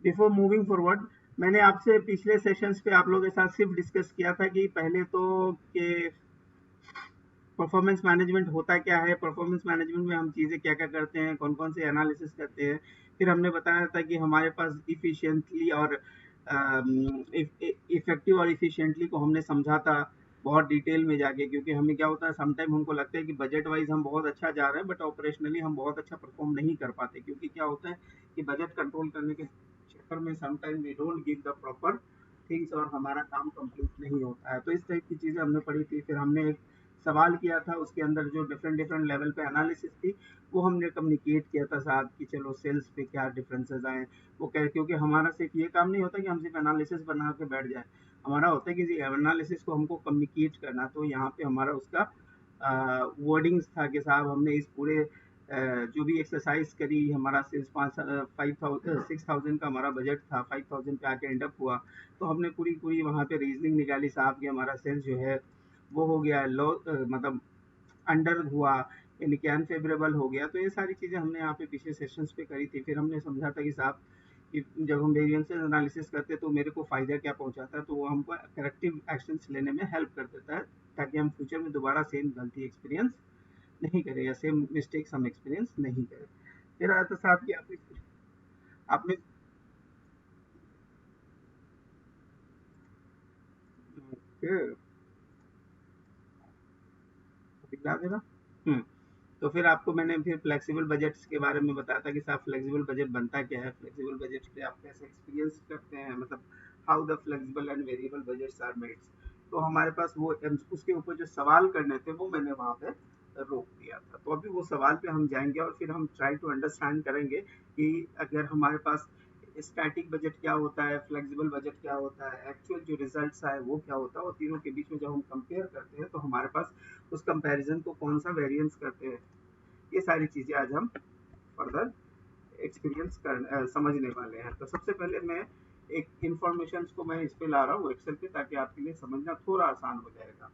Before moving forward, मैंने आपसे पिछले सेशंस पे आप लोगों के साथ सिर्फ डिस्कस किया था कि पहले तो कि परफॉर्मेंस मैनेजमेंट होता क्या है, परफॉर्मेंस मैनेजमेंट में हम चीज़ें क्या क्या करते हैं, कौन कौन से एनालिसिस करते हैं। फिर हमने बताया था कि हमारे पास इफिशिएंटली और इफेक्टिव और इफिशिएंटली को हमने समझा था बहुत डिटेल में जाके, क्योंकि हमें क्या होता है समटाइम हमको लगता है कि बजट वाइज हम बहुत अच्छा जा रहे हैं बट ऑपरेशनली हम बहुत अच्छा परफॉर्म नहीं कर पाते, क्योंकि क्या होता है कि बजट कंट्रोल करने के चक्कर में sometime we don't give the proper things और हमारा काम कंप्लीट नहीं होता है। तो इस टाइप की चीज़ें हमने पढ़ी थी। फिर हमने एक सवाल किया था, उसके अंदर जो डिफरेंट डिफरेंट लेवल पे एनालिसिस थी वो हमने कम्युनिकेट किया था साथ कि चलो सेल्स पे क्या डिफरेंसेस आए। वो कह, क्योंकि हमारा सिर्फ ये काम नहीं होता कि हम सिर्फ एनालिसिस बना के बैठ जाए, हमारा होता है कि एनालिसिस को हमको कम्युनिकेट करना। तो यहाँ पे हमारा उसका वर्डिंग्स था कि साहब हमने इस पूरे जो भी एक्सरसाइज करी, हमारा सिर्फ 6,000 का हमारा बजट था, 5,000 पे आके एंड अप हुआ। तो हमने पूरी पूरी वहाँ पे रीजनिंग निकाली साहब कि हमारा सेल्स जो है वो हो गया लो, मतलब अंडर हुआ, यानी कि अनफेवरेबल हो गया। तो ये सारी चीज़ें हमने यहाँ पे पिछले सेशंस पे करी थी। फिर हमने समझा था कि साहब कि जब हम वेरिएंसेस एनालिसिस करते हैं तो मेरे को फ़ायदा क्या पहुंचाता है, तो वो हमको करेक्टिव एक्शंस लेने में हेल्प कर देता है, ताकि हम फ्यूचर में दोबारा सेम गलती एक्सपीरियंस नहीं करें या सेम मिस्टेक्स हम एक्सपीरियंस नहीं करें। फिर आया था साहब कि आपने आपने फिर दिखला देना। हम्म। तो फिर आपको मैंने फिर फ्लेक्सिबल बजट्स के बारे में बताया था कि साहब फ्लेक्सिबल बजट बनता क्या है, फ्लेक्सिबल बजट पे आप कैसे एक्सपीरियंस करते हैं, मतलब how the flexible and variable budgets are made. तो हमारे पास वो उसके ऊपर जो सवाल करने थे वो मैंने वहाँ पे रोक दिया था। तो अभी वो सवाल पे हम जाएंगे और फिर हम ट्राई टू अंडरस्टैंड करेंगे कि अगर हमारे पास स्टैटिक बजट क्या होता है, फ्लेक्सिबल बजट क्या होता है, एक्चुअल जो रिजल्ट्स आए वो क्या होता है, और तीनों के बीच में जब हम कंपेयर करते हैं तो हमारे पास उस कंपैरिजन को कौन सा वेरिएंस करते हैं। ये सारी चीज़ें आज हम फर्दर एक्सपीरियंस कर समझने वाले हैं। तो सबसे पहले मैं एक इंफॉर्मेशन को मैं इस पे ला रहा हूँ एक्सेल पे, ताकि आपके लिए समझना थोड़ा आसान हो जाएगा।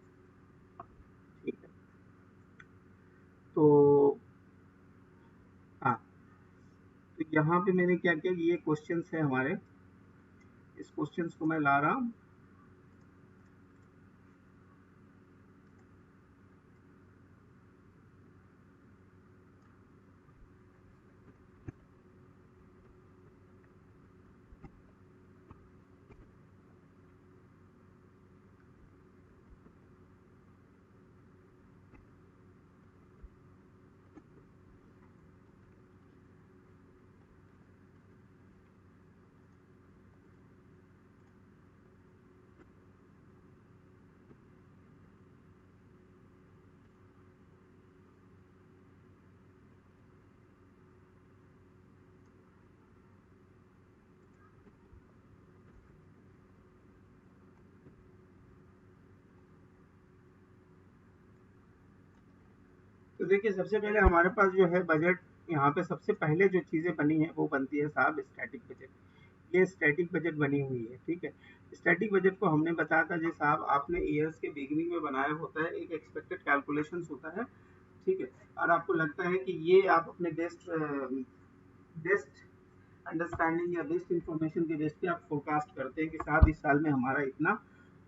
ठीक है। तो हाँ, तो यहाँ पे मैंने क्या किया, ये क्वेश्चंस है हमारे, इस क्वेश्चंस को मैं ला रहा हूँ। तो देखिए सबसे पहले हमारे पास जो है बजट, यहाँ पे सबसे पहले जो चीज़ें बनी है वो बनती है साहब स्टैटिक बजट। ये स्टैटिक बजट बनी हुई है, ठीक है। स्टैटिक बजट को हमने बताया था जी साहब, आपने ईयर्स के बिगिनिंग में बनाया होता है, एक एक्सपेक्टेड कैलकुलेशंस होता है, ठीक है। और आपको लगता है कि ये आप अपने बेस्ट बेस्ट अंडरस्टैंडिंग या बेस्ट इंफॉर्मेशन के बेस पे आप फोरकास्ट करते हैं कि साहब इस साल में हमारा इतना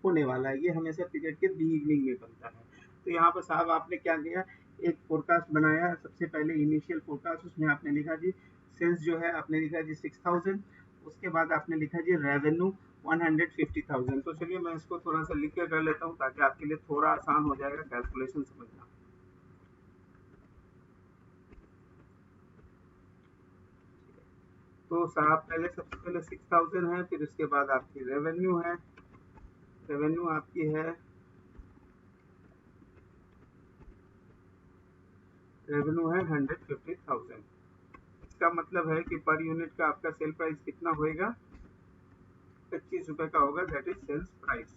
होने वाला है। ये हमेशा पीरियड के बिगिनिंग में बनता है। तो यहाँ पर साहब आपने क्या किया, एक फोरकास्ट बनाया। सबसे पहले इनिशियल फोरकास्ट, उसमें आपने लिखा जी सेल्स जो है आपने लिखा जी 6,000। उसके बाद आपने लिखा जी रेवेन्यू 150,000। तो चलिए मैं इसको थोड़ा सा लिख के कर लेता हूँ ताकि आपके लिए थोड़ा आसान हो जाएगा कैलकुलेशन समझना। तो साहब पहले सबसे पहले 6,000 है, फिर उसके बाद आपकी रेवेन्यू है, रेवेन्यू आपकी है, रेवेन्यू है 150,000। इसका मतलब है कि पर यूनिट का आपका सेल प्राइस कितना होएगा, 25 रुपए का होगा, दैट इज सेल्स प्राइस।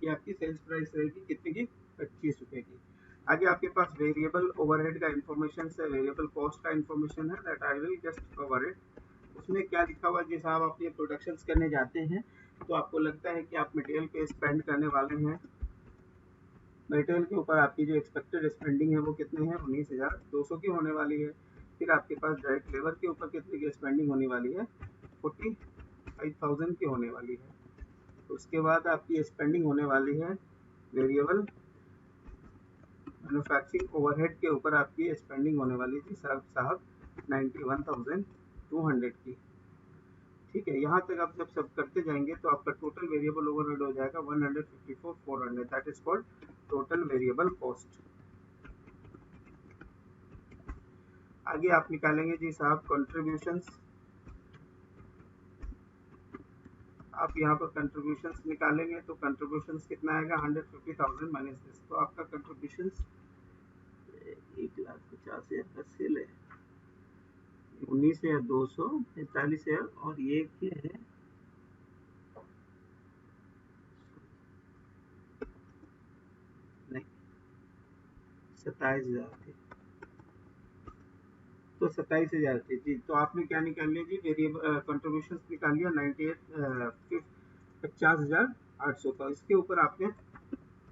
ये आपकी सेल्स प्राइस रहेगी कितने की, 25 रुपए की। आगे आपके पास वेरिएबल ओवरहेड का इंफॉर्मेशन है, वेरिएबल कॉस्ट का इंफॉर्मेशन है, that I will just cover it. उसमें क्या लिखा हुआ है, जैसा आप अपने प्रोडक्शन करने जाते हैं तो आपको लगता है कि आप मटेरियल पे स्पेंड करने वाले हैं, मटेरियल के ऊपर आपकी जो एक्सपेक्टेड स्पेंडिंग है वो कितनी है, 19,200 की होने वाली है। फिर आपके पास डायरेक्ट लेबर के ऊपर कितने की स्पेंडिंग होने वाली है, 45,000 की होने वाली है। उसके बाद आपकी स्पेंडिंग होने वाली है वेरिएबल मैन्युफैक्चरिंग ओवरहेड के ऊपर, आपकी स्पेंडिंग होने वाली थी साहब 91,200 की। ठीक है, यहाँ तक आप जब सब करते जाएंगे तो आपका टोटल वेरिएबल ओवरहेड हो जाएगा 154,400, that is called total variable cost. आगे आप निकालेंगे जी साहब कंट्रीब्यूशंस। आप यहाँ पर कंट्रीब्यूशंस निकालेंगे तो कंट्रीब्यूशंस कितना आएगा, 150,000 माइनस दिस, तो आपका कंट्रीब्यूशंस 1,50,000 का सेल है, 19,245 और ये क्या है, नहीं 27,000 थी, तो 27,000 थी जी। तो आपने क्या निकाल लिया जी, वेरिएबल कंट्रीब्यूशन निकाल लिया 50,800 का। इसके ऊपर आपने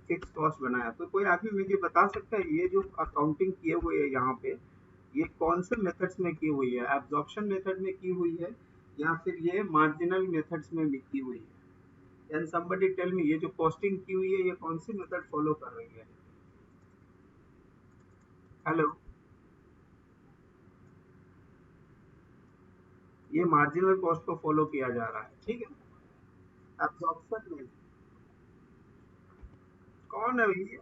फिक्स कॉस्ट बनाया। तो कोई आदमी मुझे बता सकता है ये जो अकाउंटिंग किए हुए है यहाँ पे, ये कौन से मेथड्स में की हुई है, एब्जॉर्प्शन मेथड में की हुई है या फिर ये मार्जिनल मेथड्स में भी की हुई है? कैन समबडी टेल मी, ये जो कॉस्टिंग की हुई है ये कौन सी मेथड फॉलो कर रही है? हेलो, ये मार्जिनल कॉस्ट को फॉलो किया जा रहा है, ठीक है। एब्जॉर्प्शन में कौन है भैया?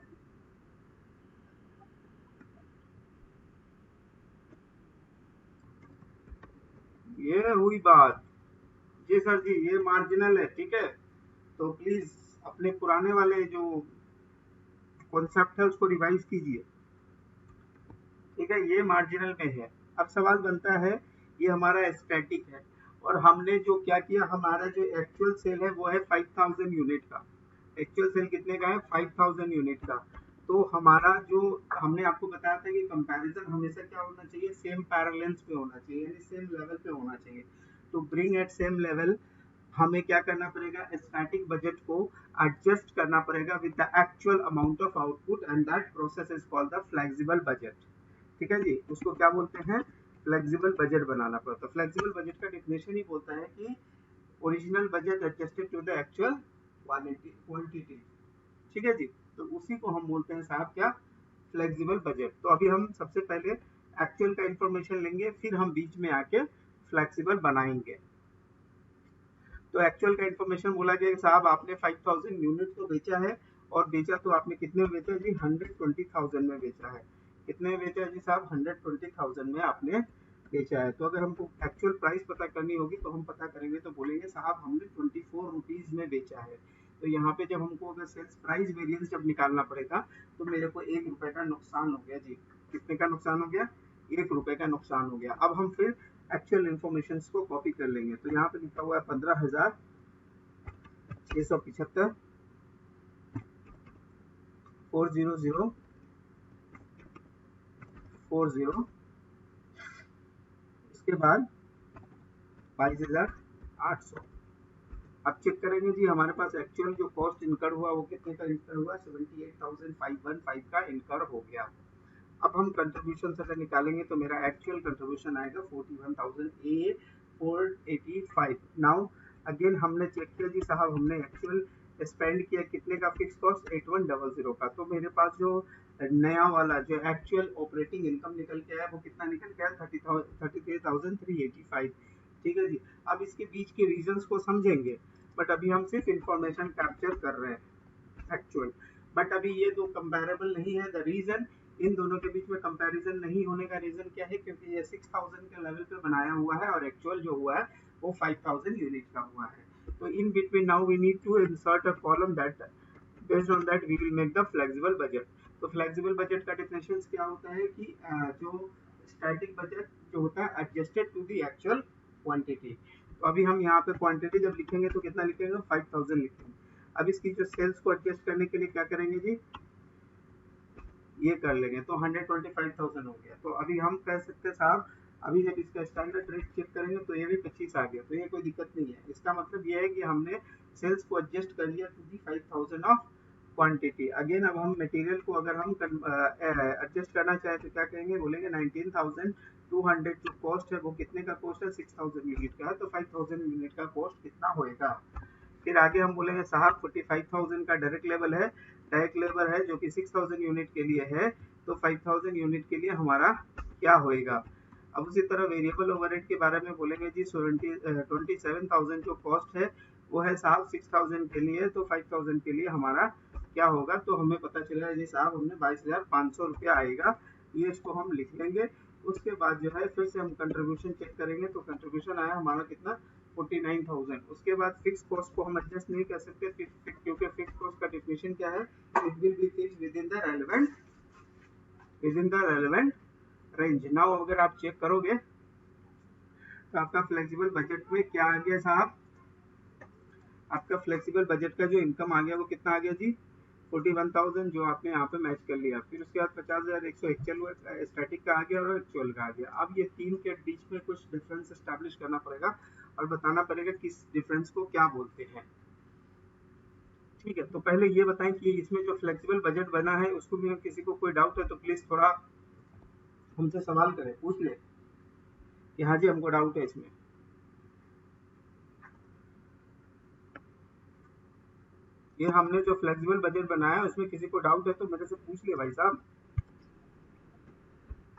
ये हुई बात। जी सर जी, ये मार्जिनल है, ठीक है। तो प्लीज अपने पुराने वाले जो कॉन्सेप्ट है उसको रिवाइज कीजिए, ठीक है। ये मार्जिनल में है। अब सवाल बनता है, ये हमारा स्टैटिक है और हमने जो क्या किया, हमारा जो एक्चुअल सेल है वो है 5,000 यूनिट का। एक्चुअल सेल कितने का है, 5,000 यूनिट का। तो हमारा जो, हमने आपको बताया था कि कंपैरिजन हमेशा क्या होना चाहिए, सेम पैरेलल्स पे होना चाहिए, यानी सेम लेवल पे होना चाहिए। तो ब्रिंग एट सेम लेवल, हमें क्या करना पड़ेगा, स्टैटिक बजट को एडजस्ट करना पड़ेगा with the actual amount of output, and that process is called the flexible budget. ठीक है जी, उसको क्या बोलते हैं, फ्लेक्सिबल बजट बनाना पड़ता है। फ्लेक्सिबल बजट का डेफिनेशन ही बोलता है कि original budget adjusted to the actual quantity. ठीक है जी, तो उसी को हम बोलते हैं साहब क्या, फ्लेक्सिबल बजट। तो अभी हम सबसे पहले एक्चुअल का इंफॉर्मेशन लेंगे, फिर हम बीच में आके फ्लेक्सिबल बनाएंगे। तो एक्चुअल का इंफॉर्मेशन बोला गया साहब, आपने 5,000 यूनिट को बेचा है, और बेचा तो आपने कितने में बेचा जी, 120,000 में बेचा है। कितने में बेचा है जी साहब, 120,000 में आपने बेचा है। तो अगर हमको एक्चुअल प्राइस पता करनी होगी तो हम पता करेंगे, तो बोलेंगे साहब हमने 24 रुपीज में बेचा है। तो यहाँ पे जब हमको अगर सेल्स प्राइस वेरिएंस जब निकालना पड़ेगा, तो मेरे को 1 रुपए का नुकसान हो गया जी। कितने का नुकसान हो गया, 1 रुपए का नुकसान हो गया। अब हम फिर एक्चुअल इन्फॉर्मेशन को कॉपी कर लेंगे। तो यहाँ पे लिखा हुआ है 15,675, 40040, इसके बाद 22,800। अब चेक करेंगे जी, हमारे पास एक्चुअल जो कॉस्ट इनकर हुआ वो कितने का इनकर हुआ, 78,515 का इनकर हो गया। अब हम कंट्रीब्यूशन अगर निकालेंगे तो मेरा एक्चुअल कंट्रीब्यूशन आएगा 41,485। नाउ अगेन हमने चेक किया जी साहब, हमने एक्चुअल स्पेंड किया कितने का, फिक्स कॉस्ट 8100 का। तो मेरे पास जो नया वाला जो एक्चुअल ऑपरेटिंग इनकम निकल के आया वो कितना निकल के आया, 33,385। ठीक है जी। अब इसके बीच के रीजंस को समझेंगे, बट अभी हम सिर्फ इंफॉर्मेशन कैप्चर कर रहे हैं एक्चुअल। बट अभी ये दो कंपैरेबल नहीं है। द रीजन, इन दोनों के बीच में कंपैरिजन नहीं होने का रीजन क्या है, क्योंकि ये 6,000 के लेवल पे बनाया हुआ है और एक्चुअल जो हुआ है वो 5,000 यूनिट का हुआ है। तो in between now we need to insert a column that based on that we will make the flexible budget. तो फ्लेक्सिबल बजट का डेफिनेशन क्या होता है कि जो स्टैटिक बजट जो होता है adjusted to the actual quantity. तो अभी हम यहाँ पे क्वांटिटी जब लिखेंगे तो कितना लिखेंगे, 5,000 लिखेंगे। अब इसकी जो सेल्स को एडजस्ट करने के लिए क्या करेंगे जी, ये कर लेंगे, तो 125,000 हो गया। तो अभी हम कह सकते हैं साहब, अभी जब इसका स्टैंडर्ड रेट चेक करेंगे तो ये भी 25 आ गया, तो ये कोई दिक्कत नहीं है। इसका मतलब ये है कि हमने सेल्स को एडजस्ट कर लिया to the 5,000 of quantity. Again अब हम मटेरियल को अगर हम एडजस्ट करना चाहें तो क्या कहेंगे, बोलेंगे 19,000 200 जो कॉस्ट है वो कितने का कॉस्ट है, 6000 यूनिट का है, तो 5000 यूनिट का कॉस्ट कितना होएगा। फिर आगे हम बोलेंगे साहब 45,000 का डायरेक्ट लेवल है, डायरेक्ट लेवल है जो कि 6000 यूनिट के लिए है, तो 5000 यूनिट के लिए हमारा क्या होएगा। अब उसी तरह वेरिएबल ओवरहेड के बारे में बोलेंगे जी 27,000 जो कॉस्ट है वो है साहब 6000 के लिए, तो 5000 के लिए हमारा क्या होगा, तो हमें पता चलेगा जी साहब हमने 22,500 रुपया आएगा, ये इसको हम लिख लेंगे। उसके बाद जो है फिर से हम कंट्रीब्यूशन चेक करेंगे, तो कंट्रीब्यूशन आया हमारा कितना 49,000। उसके बाद फिक्स कॉस्ट को हम एडजस्ट नहीं कर सकते क्योंकि फिक्स कॉस्ट का डेफिनेशन क्या है, it will be fixed with in the relevant range. Now अगर आप चेक करोगे तो आपका फ्लेक्सिबल बजट में क्या आ गया साहब, आपका फ्लेक्सिबल बजट का जो इनकम आ गया वो कितना आ गया जी 41,000, जो आपने यहाँ पे मैच कर लिया। फिर उसके बाद 50,100 एक्चुअल स्टैटिक का आ गया और एक्चुअल का आ गया। अब ये तीन के बीच में कुछ डिफरेंस एस्टैब्लिश करना पड़ेगा और बताना पड़ेगा किस डिफरेंस को क्या बोलते हैं। ठीक है, तो पहले ये बताएं कि इसमें जो फ्लेक्सिबल बजट बना है उसको भी किसी को कोई डाउट है तो प्लीज थोड़ा हमसे सवाल करें, पूछ ले कि हाँ जी हमको डाउट है इसमें। ये हमने जो फ्लेक्सिबल बजट बनाया उसमें किसी को डाउट है तो मेरे से पूछ लिया भाई साहब।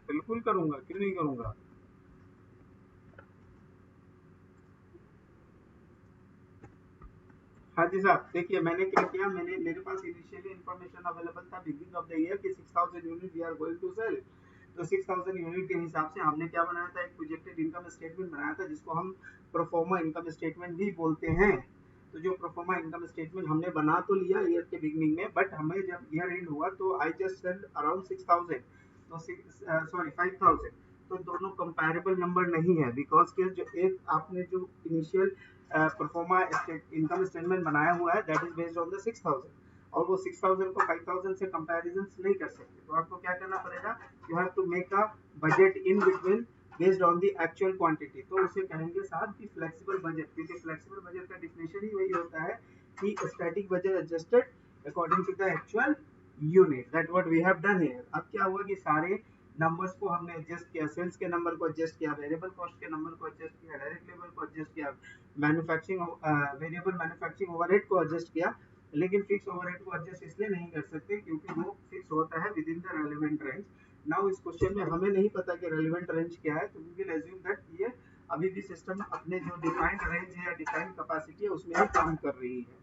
बिल्कुल करूंगा, क्यों नहीं करूंगा। हाँ जी साहब, देखिए मैंने क्या किया, मैंने मेरे पास इनिशियली इन्फॉर्मेशन अवेलेबल था बिगिनिंग ऑफ द ईयर कि 6000 unit we are going to sell. तो 6000 यूनिट के हिसाब से हमने क्या बनाया था, एक प्रोजेक्टेड इनकम स्टेटमेंट बनाया था जिसको हम प्रोफोर्मा इनकम स्टेटमेंट भी बोलते हैं। तो जो प्रोफोर्मा इनकम स्टेटमेंट हमने बना तो लिया ईयर के बिगिनिंग में, बट हमें जब ईयर एंड हुआ तो आई जस्ट सेल अराउंड 6000, तो सॉरी 5000, तो दोनों कंपैरेबल नंबर नहीं है बिकॉज के जो एक आपने जो इनिशियल परफॉर्मा इनकम स्टेटमेंट बनाया हुआ है that is based on the 6000, और वो 6000 को 5000 से कंपैरिजन नहीं कर सकते। तो आपको क्या करना पड़ेगा, you have to make a budget in between based on the actual quantity. तो उसे कहेंगे साहब कि फ्लेक्सिबल बजट, क्योंकि फ्लेक्सिबल बजट का डिफिनेशन ही वही होता है कि static budget adjusted according to the actual unit, that what we have done here. अब क्या हुआ कि सारे नंबर्स को हमने एडजस्ट किया, सेल्स के नंबर को एडजस्ट किया, वेरिएबल कॉस्ट के नंबर को एडजस्ट किया, डायरेक्ट लेवल को एडजस्ट किया, मैन्युफैक्चरिंग वेरिएबल मैन्युफैक्चरिंग ओवरहेड को एडजस्ट किया, लेकिन फिक्स ओवरहेड को एडजस्ट इसलिए नहीं कर सकते क्योंकि वो फिक्स होता है with in the relevant range. Now इस क्वेश्चन में हमें नहीं पता कि रेलेवेंट रेंज क्या है, तो वी विल अज्यूम दैट ये अभी भी सिस्टम अपने जो डिफाइंड रेंज है या डिफाइंड कैपेसिटी है उसमें ही काम कर रही है।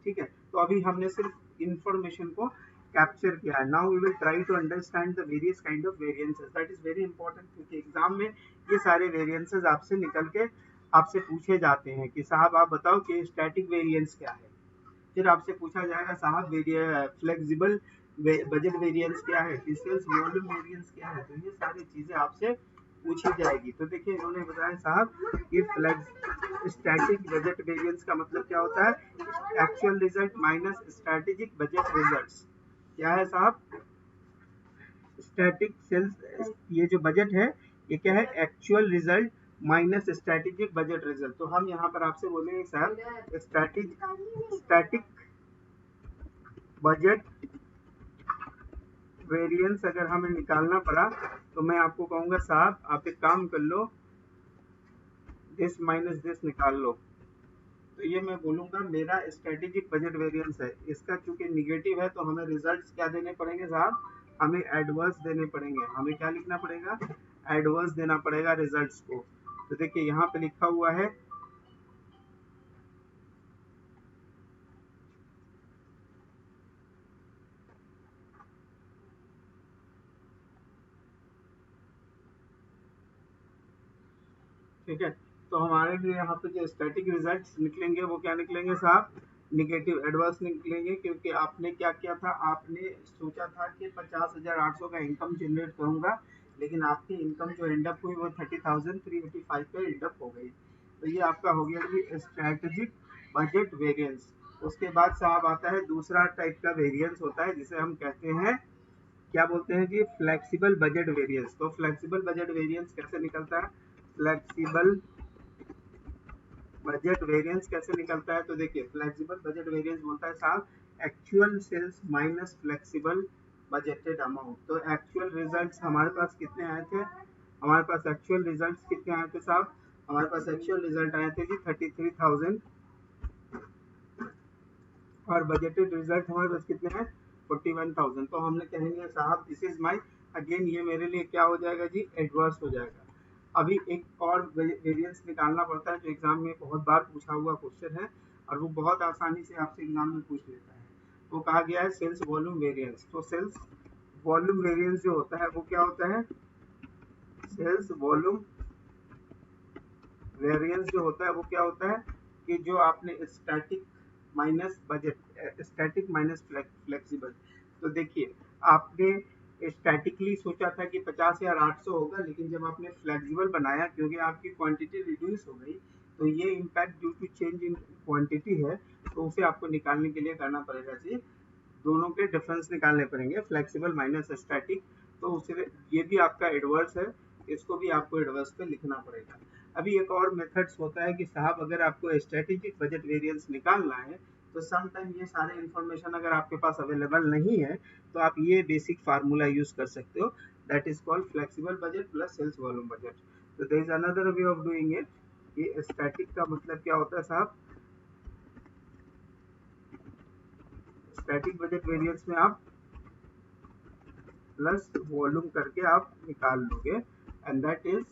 ठीक है, तो अभी हमने सिर्फ इंफॉर्मेशन को कैप्चर किया है। Now we will try to understand the various kind of variances, that is very important क्योंकि एग्जाम में ये सारे वेरिएंसेस आपसे निकल के आपसे पूछे जाते हैं कि साहब आप बताओ कि स्टैटिक वेरिएंस क्या है। फिर आपसे पूछा जाएगा साहब फ्लेक्सिबल बजट वेरिएंस क्या है, सेल्स वॉल्यूम वेरिएंस क्या है, तो ये सारी चीजें आपसे पूछी जाएगी। तो देखिए इन्होंने बताया साहब कि स्टैटिक बजट वेरिएंस का मतलब क्या होता है, actual result minus strategic budget results. क्या है साहब, स्टैटिक सेल्स, ये जो बजट है ये क्या है, actual result minus strategic budget result. तो हम यहाँ पर आपसे बोलेंगे सर स्टैटिक बजट वेरिएंस अगर हमें निकालना पड़ा तो मैं आपको कहूंगा साहब आप एक काम कर लो, दिस माइनस दिस निकाल लो। तो ये मैं बोलूंगा मेरा स्ट्रेटेजिक बजट वेरिएंस है, इसका चूंकि निगेटिव है तो हमें रिजल्ट्स क्या देने पड़ेंगे साहब, हमें एडवर्स देने पड़ेंगे। हमें क्या लिखना पड़ेगा, एडवर्स देना पड़ेगा रिजल्ट्स को। तो देखिए यहाँ पे लिखा हुआ है ठीक है, तो हमारे लिए यहाँ पे जो स्टैटिक रिजल्ट्स निकलेंगे वो क्या निकलेंगे साहब, निगेटिव एडवर्स निकलेंगे, क्योंकि आपने क्या किया था, आपने सोचा था कि 50,800 का इनकम जनरेट करूंगा, लेकिन आपकी इनकम जो एंडअप हुई वो 30,385 पे एंडअप हो गई। तो ये आपका हो गया कि स्ट्रेटेजिक बजट वेरिएंस। उसके बाद साहब आता है दूसरा टाइप का वेरिएंस होता है जिसे हम कहते हैं, क्या बोलते हैं जी, फ्लेक्सिबल बजट वेरिएंस। तो फ्लेक्सिबल बजट वेरिएंस कैसे निकलता है, फ्लेक्सिबल बजट वेरिएंस कैसे निकलता है, तो देखिए फ्लेक्सिबल बजट वेरिएंस बोलता है साहब actual sales minus flexible budgeted amount. तो एक्चुअल रिजल्ट्स हमारे पास कितने आए थे, हमारे पास एक्चुअल रिजल्ट कितने आए थे साहब? हमारे पास एक्चुअल रिजल्ट आए थे जी 33,000 और बजटेड रिजल्ट हमारे पास कितने हैं? 41,000। तो हमने कहेंगे साहब दिस इज माई, अगेन ये मेरे लिए क्या हो जाएगा जी? एडवर्स हो जाएगा। अभी एक और वेरिएंस निकालना पड़ता है जो एग्जाम में बहुत बार पूछा हुआ क्वेश्चन है और वो बहुत आसानी से आपसे एग्जाम में पूछ लेता है। वो कहा गया है सेल्स वॉल्यूम वेरिएंस। तो सेल्स वॉल्यूम वेरिएंस जो होता है वो क्या होता है? सेल्स वॉल्यूम वेरिएंस जो होता है वो क्या होता है कि जो आपने static minus budget, static minus flexible. तो देखिए आपने स्टैटिकली सोचा था कि 50 या 800 होगा, लेकिन जब आपने फ्लेक्सिबल बनाया क्योंकि आपकी क्वांटिटी रिड्यूस हो गई तो ये impact due to change in quantity है, तो उसे आपको निकालने के लिए करना पड़ेगा जी, दोनों के डिफरेंस निकालने पड़ेंगे, फ्लेक्सिबल माइनस स्टैटिक। तो उसे ये भी आपका एडवर्स है, इसको भी आपको एडवर्स पे लिखना पड़ेगा। अभी एक और मेथड्स होता है कि साहब अगर आपको स्ट्रेटेजिक बजट वेरिएंस निकालना है तो सम टाइम ये सारे इंफॉर्मेशन अगर आपके पास अवेलेबल नहीं है तो आप ये बेसिक फार्मूला यूज कर सकते हो, that is called flexible budget plus sales volume budget. तो there is another way of doing it. ये स्टैटिक का मतलब क्या होता है साहब? स्टैटिक बजट वेरिएंस में आप प्लस वॉल्यूम करके आप निकाल लोगे and that is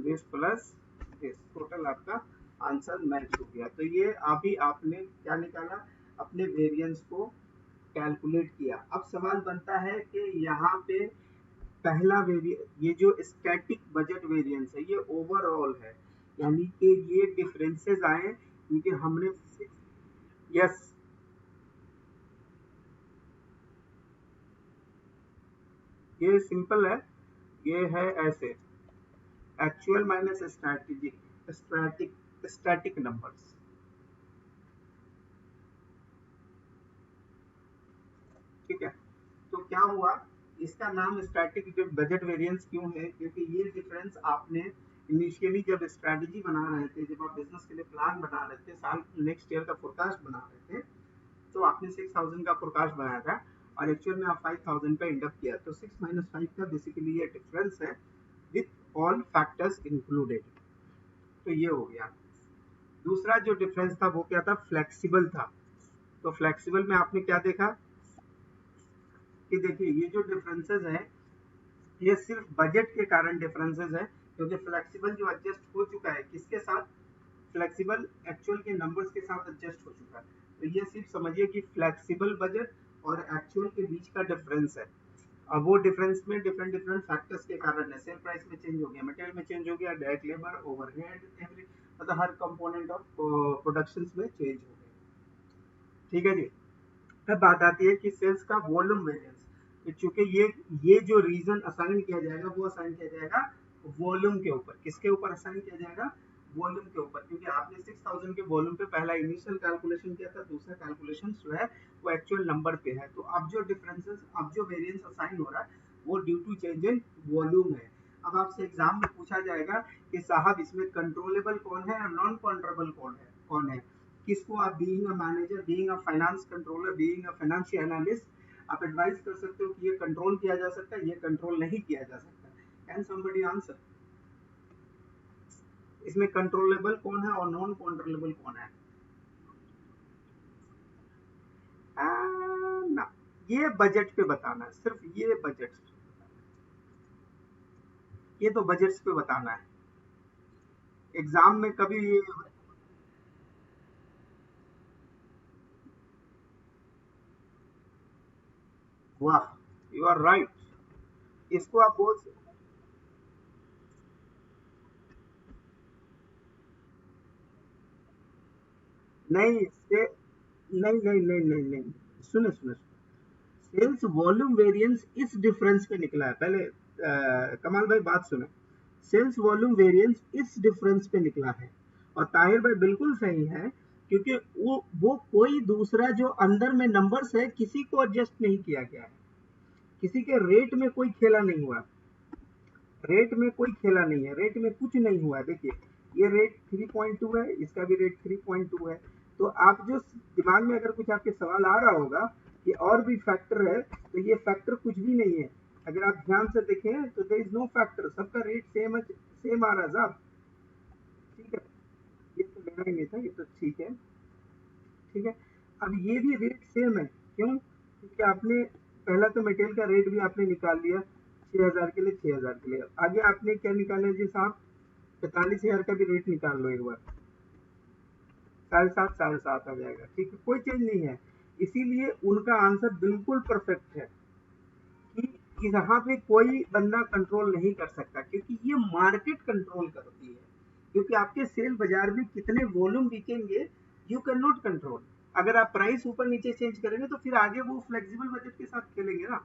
this plus this, total आपका आंसर मैच हो गया। तो ये अभी आपने क्या निकाला? अपने वेरिएंस को कैलकुलेट किया। अब सवाल बनता है कि यहाँ पे पहला वेरिएंस, ये जो स्टैटिक बजट वेरिएंस है ये ओवरऑल है, यानी कि ये डिफरेंसेस आए क्योंकि हमने यस ये सिंपल है, ये है ऐसे actual minus strategic static static numbers. ठीक है, तो क्या हुआ? इसका नाम स्टैटिक बजट वेरिएंस क्यों है? क्योंकि ये डिफरेंस आपने इनिशियली जब स्ट्रैटेजी बना रहे थे, जब आप बिजनेस के लिए प्लान बना रहे थे, साल नेक्स्ट ईयर का फोरकास्ट बना रहे थे, तो आपने 6,000 का फोरकास्ट बनाया था और एक्चुअल में आप 5,000 पे एंड अप किया। तो 6 माइनस 5 का बेसिकली ये डिफरेंस है विथ ऑल फैक्टर्स इंक्लूडेड। तो ये हो गया। दूसरा जो डिफरेंस था वो क्या था? फ्लेक्सिबल था। तो फ्लेक्सिबल में आपने क्या देखा कि देखिए ये जो डिफरेंसेस है ये सिर्फ बजट के कारण डिफरेंसेस है, क्योंकि फ्लेक्सिबल जो एडजस्ट हो चुका है किसके साथ? फ्लेक्सिबल एक्चुअल के नंबर्स के साथ एडजस्ट हो चुका है। तो ये सिर्फ समझिए कि फ्लेक्सिबल बजट और एक्चुअल के बीच का डिफरेंस है। अब वो डिफरेंस में डिफरेंट डिफरेंट फैक्टर्स के कारण है, सेल प्राइस में चेंज हो गया, मटेरियल में चेंज हो गया, डायरेक्ट लेबर, ओवरहेड, एवरी मतलब हर कंपोनेंट ऑफ प्रोडक्शन में चेंज हो गया। ठीक है जी। तब बात आती है कि सेल्स का वॉल्यूम वेरिएंस। तो चूंकि ये जो रीजन असाइन किया जाएगा वो असाइन किया जाएगा वॉल्यूम के ऊपर। किसके ऊपर असाइन किया जाएगा? वॉल्यूम के ऊपर, क्योंकि आपने 6,000 के वॉल्यूम पे पहला इनिशियल कैलकुलेशन किया था, दूसरा कैलकुलेशन जो है वो एक्चुअल नंबर पे है। तो अब जो डिफरेंसेस, अब जो वेरिएंस असाइन हो रहा है वो due to change in volume है। अब आपसे एग्जाम में पूछा जाएगा कि साहब इसमें कंट्रोलेबल कौन है और नॉन कंट्रोलेबल कौन है? किसको आप being a manager, being a finance controller, being a financial analyst आप एडवाइस कर सकते हो कि ये कंट्रोल किया जा सकता है, ये कंट्रोल नहीं किया जा सकता? Can somebody answer? इसमें कंट्रोलेबल कौन है और नॉन कंट्रोलेबल कौन है? ना, ये बजट पे बताना है, सिर्फ ये बजट, ये तो बजट्स पे बताना है। एग्जाम में कभी ये, वाह, यू आर राइट। इसको आप बोल, नहीं से, नहीं, सुने सुने, सेल्स वॉल्यूम वेरिएंस इस डिफरेंस पे निकला है। पहले कमाल भाई बात सुने, सेल्स वॉल्यूम वेरिएंस इस डिफरेंस पे निकला है। और ताहिर भाई बिल्कुल सही है, क्योंकि वो कोई दूसरा जो अंदर में नंबर्स है किसी को एडजस्ट नहीं किया गया है, किसी के रेट में कोई खेला नहीं हुआ, रेट में कोई खेला नहीं है, रेट में कुछ नहीं हुआ है। देखिए ये रेट 3.2 है, इसका भी रेट 3.2 है। तो आप जो दिमाग में अगर कुछ आपके सवाल आ रहा होगा कि और भी फैक्टर है, तो ये फैक्टर कुछ भी नहीं है, अगर आप ध्यान से देखें तो देयर इज नो फैक्टर, सबका रेट सेम आ रहा है साहब। ठीक है, ये तो लेना ही नहीं था, ये तो ठीक है। ठीक है, अब ये भी रेट सेम है, क्यों? क्योंकि आपने पहला तो मटेरियल का रेट भी आपने निकाल लिया 6,000 के लिए, 6,000 के लिए। आगे आपने क्या निकाला जी साहब? 45,000 का भी रेट निकाल लो एक बार, 7.5 7.5 आ जाएगा। ठीक है, कोई चेंज नहीं है। इसीलिए उनका आंसर बिल्कुल परफेक्ट है कि यहाँ पे कोई बंदा कंट्रोल नहीं कर सकता, क्योंकि ये मार्केट कंट्रोल करती है। क्योंकि आपके सेल बाजार में कितने वॉल्यूम बिकेंगे, यू कैन नॉट कंट्रोल। अगर आप प्राइस ऊपर नीचे चेंज करेंगे तो फिर आगे वो फ्लेक्सिबल बजट के साथ खेलेंगे ना,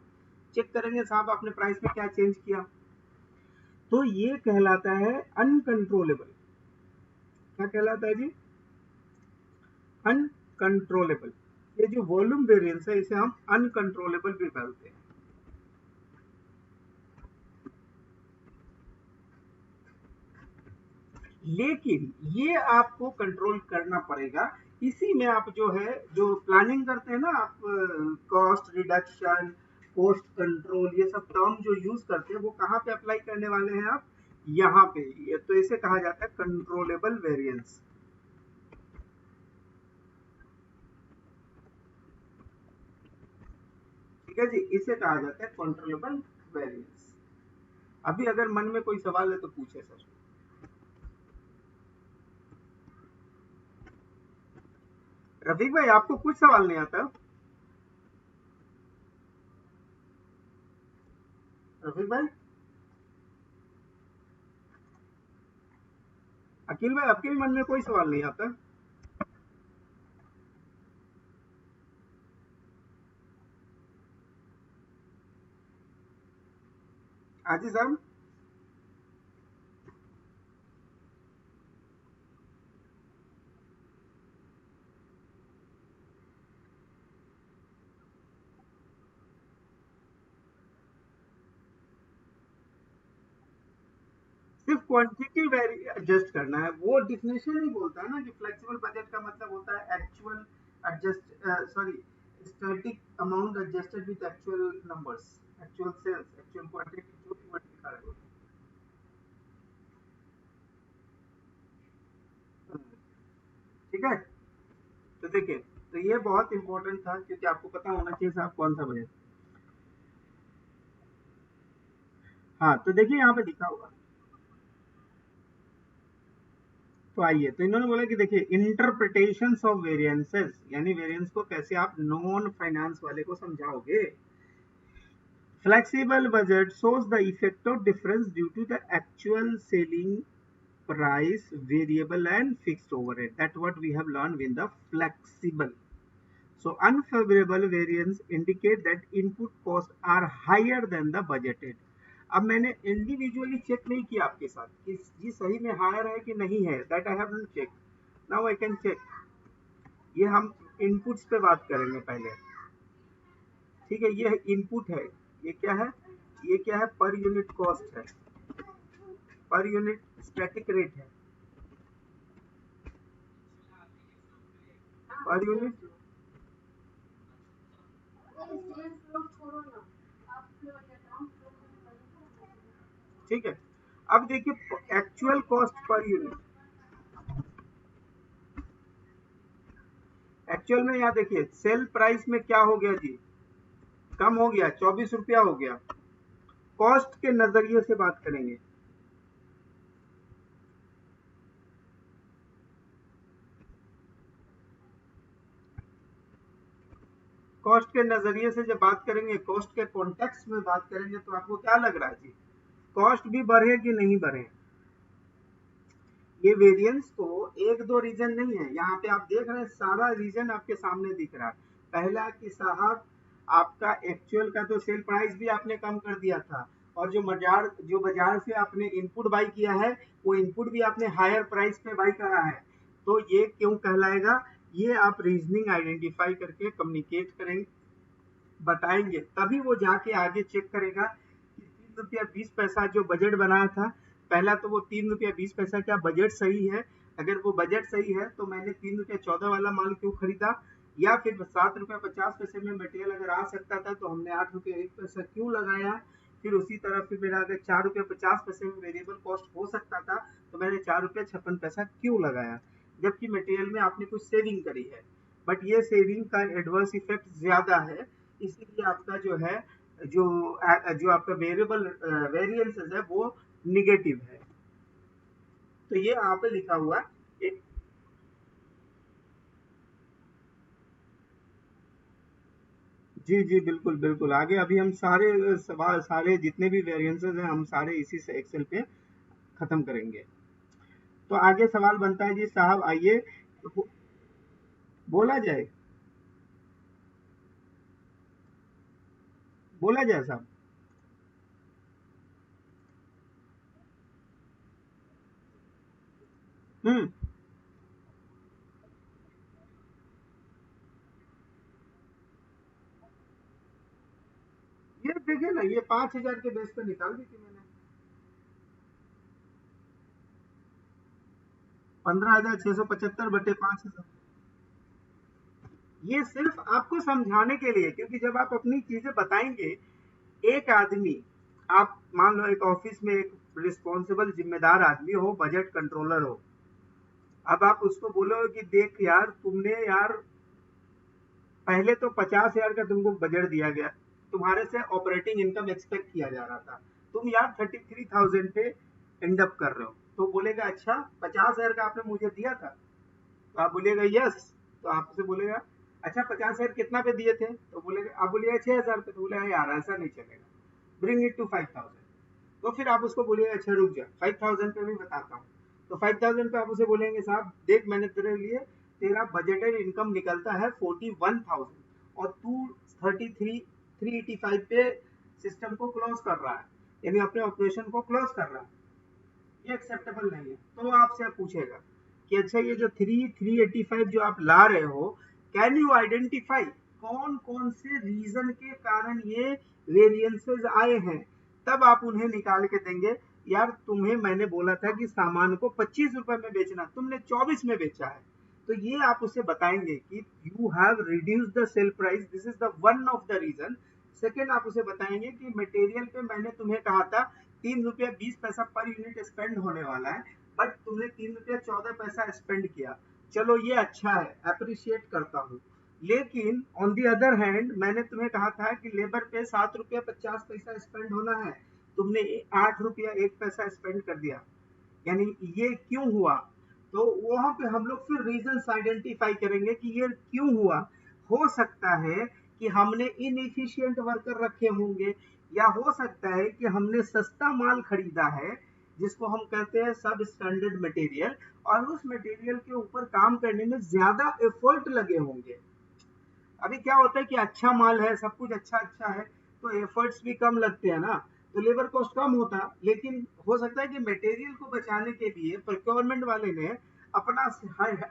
चेक करेंगे साहब आपने प्राइस में क्या चेंज किया। तो ये कहलाता है अनकंट्रोलेबल। क्या कहलाता है जी? अनकंट्रोलेबल। ये जो वॉल्यूम वेरिएंस है इसे हम अनकंट्रोलेबल भी बोलते हैं। लेकिन ये आपको कंट्रोल करना पड़ेगा। इसी में आप जो है, जो प्लानिंग करते हैं ना आप, कॉस्ट रिडक्शन, कॉस्ट कंट्रोल, ये सब टर्म जो यूज करते हैं वो कहाँ पे अप्लाई करने वाले हैं आप? यहाँ पे। ये तो इसे कहा जाता है कंट्रोलेबल वेरिएंस। ठीक है जी, इसे कहा जाता है कंट्रोलेबल वेरिएंस। अभी अगर मन में कोई सवाल है तो पूछे सर। रफीक भाई, आपको कुछ सवाल नहीं आता? रफीक भाई, अकील भाई, आपके भी मन में कोई सवाल नहीं आता? हाजी साहब, सिर्फ क्वांटिटी वेरी एडजस्ट करना है, वो डिफिनेशन ही बोलता है ना कि फ्लेक्सिबल बजट का मतलब होता है actual adjust, sorry, static amount adjusted with actual numbers, actual sales, actual quantity जो भी वर्ड लिखा है। ठीक है, तो देखिए, तो ये बहुत इंपॉर्टेंट था क्योंकि आपको पता होना चाहिए साहब कौन सा बजट। हाँ, तो देखिए यहाँ पे लिखा हुआ। तो आइए, तो इन्होंने बोला कि देखिए इंटरप्रिटेशंस ऑफ वेरिएंसेस, यानी वेरिएंस को कैसे आप नॉन फाइनेंस वाले को समझाओगे। Flexible budget shows the effect of difference due to the actual selling price, variable and fixed overhead. That's what we have learned in the flexible. So unfavorable variance indicate that input costs are higher than the budgeted. अब मैंने individually check नहीं किया आपके साथ कि ये सही में हायर है कि नहीं है, that I have not check. Now I can check. ये हम इनपुट्स पे बात करेंगे पहले। ठीक है, ये इनपुट है, ये क्या है? ये क्या है? पर यूनिट कॉस्ट है, पर यूनिट स्टैटिक रेट है, पर यूनिट। ठीक है, अब देखिए actual cost per unit. Actual में यहाँ देखिए सेल प्राइस में क्या हो गया जी? कम हो गया, 24 रुपया हो गया। कॉस्ट के नजरिए से बात करेंगे। कॉस्ट के नजरिए से जब बात करेंगे, कॉस्ट के कॉन्टेक्स्ट में बात करेंगे, तो आपको क्या लग रहा है जी? कॉस्ट भी बढ़े कि नहीं बढ़े? ये वेरिएंस को एक दो रीजन नहीं है, यहाँ पे आप देख रहे हैं सारा रीजन आपके सामने दिख रहा है। पहला कि साहब आपका एक्चुअल का तो सेल प्राइस भी आपने कम कर दिया था, और जो बाजार से आपने इनपुट बाई किया है वो इनपुट भी आपने हायर प्राइस पे बाई करा है। तो ये क्यों कहलाएगा? ये आप रीजनिंग आइडेंटिफाई करके कम्युनिकेट करेंगे, बताएंगे, तभी वो जाके आगे चेक करेगा कि 3 रुपया 20 पैसा जो बजट बनाया था, पहला तो वो 3 रुपया 20 पैसा क्या बजट सही है? अगर वो बजट सही है तो मैंने 3 रुपया 14 वाला माल क्यों खरीदा? या फिर 7 रुपया 50 पैसे में मटेरियल अगर आ सकता था तो हमने 8 रुपया 1 पैसा क्यों लगाया? फिर उसी तरह फिर मेरा अगर 4 रुपये 50 पैसे में वेरिएबल कॉस्ट हो सकता था, तो मैंने 4 रुपये 56 पैसा क्यों लगाया, जबकि मटेरियल में आपने कुछ सेविंग करी है। बट ये सेविंग का एडवर्स इफेक्ट ज्यादा है, इसीलिए आपका जो है जो जो आपका वेरिएबल वेरिएंसेस है वो निगेटिव है। तो ये यहाँ पे लिखा हुआ है। जी जी बिल्कुल बिल्कुल, आगे अभी हम सारे सवाल, सारे जितने भी वेरिएंसेस हैं हम सारे इसी से एक्सेल पे खत्म करेंगे। तो आगे सवाल बनता है जी साहब, आइए बोला जाए, बोला जाए साहब। हम्म। ये देखिए ना, ये 5,000 के बेस पे निकाल दी थी मैंने। 15,675 बटे 5,000। ये सिर्फ आपको समझाने के लिए, क्योंकि जब आप अपनी चीजें बताएंगे, एक आदमी, आप मान लो एक ऑफिस में एक रिस्पॉन्सिबल जिम्मेदार आदमी हो, बजट कंट्रोलर हो, अब आप उसको बोलो कि देख यार तुमने यार पहले तो 50,000 का तुमको बजट दिया गया, तुम्हारे से ऑपरेटिंग इनकम एक्सपेक्ट किया जा रहा था, तुम यार 33,000 पे एंड अप कर रहे हो, तो बोलेगा अच्छा 50,000 का आपने मुझे दिया था, तो आप बोलिएगा यस, तो आपसे बोलेगा अच्छा 50,000 कितना पे दिए थे, तो बोलेगा, आप बोलिएगा 6,000 पे, तो बोलेगा यार ऐसा नहीं चलेगा, ब्रिंग इट टू 5,000। तो फिर आप उसको बोलिएगा अच्छा रुक जा 5,000 पे भी बताता हूँ। तो 5,000 पे आप उसे बोलेंगे साहब देख मैंने तेरे लिए, तेरा बजटेड इनकम निकलता है 41,000 और तू 3,385 पे सिस्टम को क्लोज कर रहा है, यानी अपने ऑपरेशन को क्लोज कर रहा है, ये एक्सेप्टेबल नहीं है। तो आपसे आप पूछेगा कि अच्छा ये जो 3,385 जो आप ला रहे हो, कैन यू आइडेंटिफाई कौन कौन से रीजन के कारण ये वेरिएंसेस आए हैं, तब आप उन्हें निकाल के देंगे। यार तुम्हें मैंने बोला था कि सामान को 25 रुपए में बेचना, तुमने 24 में बेचा है, तो ये आप उसे बताएंगे कि you have reduce the sale price, this is the one of the reason. Second आप उसे बताएंगे कि मटेरियल पे मैंने तुम्हें कहा था 3 रुपया 20 पैसा पर यूनिट स्पेंड होने वाला है, बट तुमने 3 रुपया 14 पैसा स्पेंड किया, चलो ये अच्छा है, अप्रिशिएट करता हूँ। लेकिन ऑन दी अदर हैंड मैंने तुम्हें कहा था कि लेबर पे 7 रुपया 50 पैसा स्पेंड होना है, तुमने 8 रुपया 1 पैसा स्पेंड कर दिया, यानी ये क्यों हुआ। तो वहां पे हम लोग फिर रीजंस आइडेंटिफाई करेंगे कि ये क्यों हुआ। हो सकता है कि हमने इनएफिशिएंट वर्कर रखे होंगे, या हो सकता है कि हमने सस्ता माल खरीदा है, जिसको हम कहते हैं सब स्टैंडर्ड मटेरियल, और उस मटेरियल के ऊपर काम करने में ज्यादा एफर्ट लगे होंगे। अभी क्या होता है कि अच्छा माल है, सब कुछ अच्छा अच्छा है, तो एफर्ट्स भी कम लगते हैं ना, तो लेबर कॉस्ट कम होता। लेकिन हो सकता है कि मटेरियल को बचाने के लिए प्रोक्योरमेंट वाले ने अपना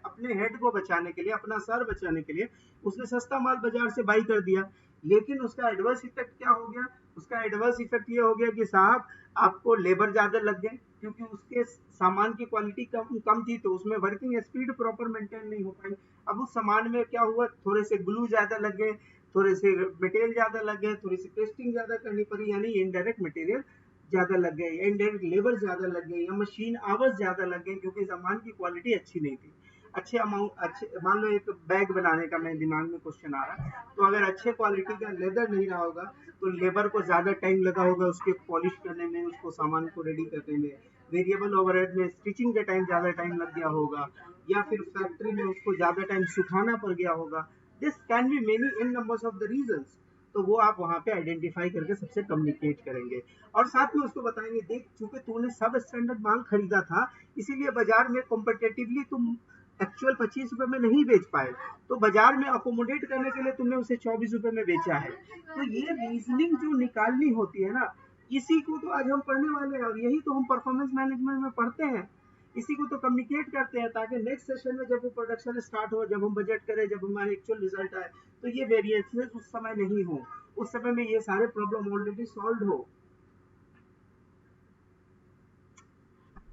अपने हेड को बचाने के लिए, अपना सर बचाने के लिए उसने सस्ता माल बाजार से बाई कर दिया। लेकिन उसका एडवर्स इफेक्ट क्या हो गया, उसका एडवर्स इफेक्ट ये हो गया कि साहब आपको लेबर ज्यादा लग गए, क्योंकि उसके सामान की क्वालिटी कम कम थी, तो उसमें वर्किंग स्पीड प्रॉपर मेंटेन नहीं हो पाई। अब उस सामान में क्या हुआ, थोड़े से ग्लू ज्यादा लग गए, थोड़े से मटेरियल ज्यादा लग गए, थोड़ी सी टेस्टिंग ज्यादा करनी पड़ी, यानी इनडायरेक्ट मटेरियल ज्यादा लग गए, इनडायरेक्ट लेबर ज्यादा लग गए, या मशीन आवर्स ज्यादा लग गए, क्योंकि सामान की क्वालिटी अच्छी नहीं थी। अच्छे अमाउंट, अच्छे मान लो एक बैग बनाने का मेरे दिमाग में क्वेश्चन आ रहा है, तो अगर अच्छे क्वालिटी का लेदर नहीं रहा होगा, तो लेबर को ज्यादा टाइम लगा होगा उसके पॉलिश करने में, उसको सामान को रेडी करने में, वेरिएबल ओवरहेड में स्टिचिंग के टाइम ज्यादा टाइम लग गया होगा, या फिर फैक्ट्री में उसको ज्यादा टाइम सुखाना पड़ गया होगा। This can be many in numbers of the reasons. तो वो आप वहां पे आइडेंटिफाई करके सबसे कम्युनिकेट करेंगे, और साथ में उसको बताएंगे देख चूंकि तूने सब स्टैंडर्ड माल खरीदा था, इसीलिए बाजार में कॉम्पिटेटिवली तुम एक्चुअल 25 रुपए में नहीं बेच पाए, तो बाजार में अकोमोडेट करने के लिए तुमने उसे 24 रुपए में बेचा है। तो ये रीजनिंग जो निकालनी होती है ना, इसी को तो आज हम पढ़ने वाले हैं, और यही तो हम परफॉर्मेंस मैनेजमेंट में पढ़ते हैं, इसी को तो कम्युनिकेट करते हैं, ताकि नेक्स्ट सेशन में जब वो प्रोडक्शन स्टार्ट हो, जब हम बजट करें, जब हमारे एक्चुअल रिजल्ट आए, तो ये वेरिएंसेस उस समय नहीं हो, उस समय में ये सारे प्रॉब्लम ऑलरेडी सॉल्व हो।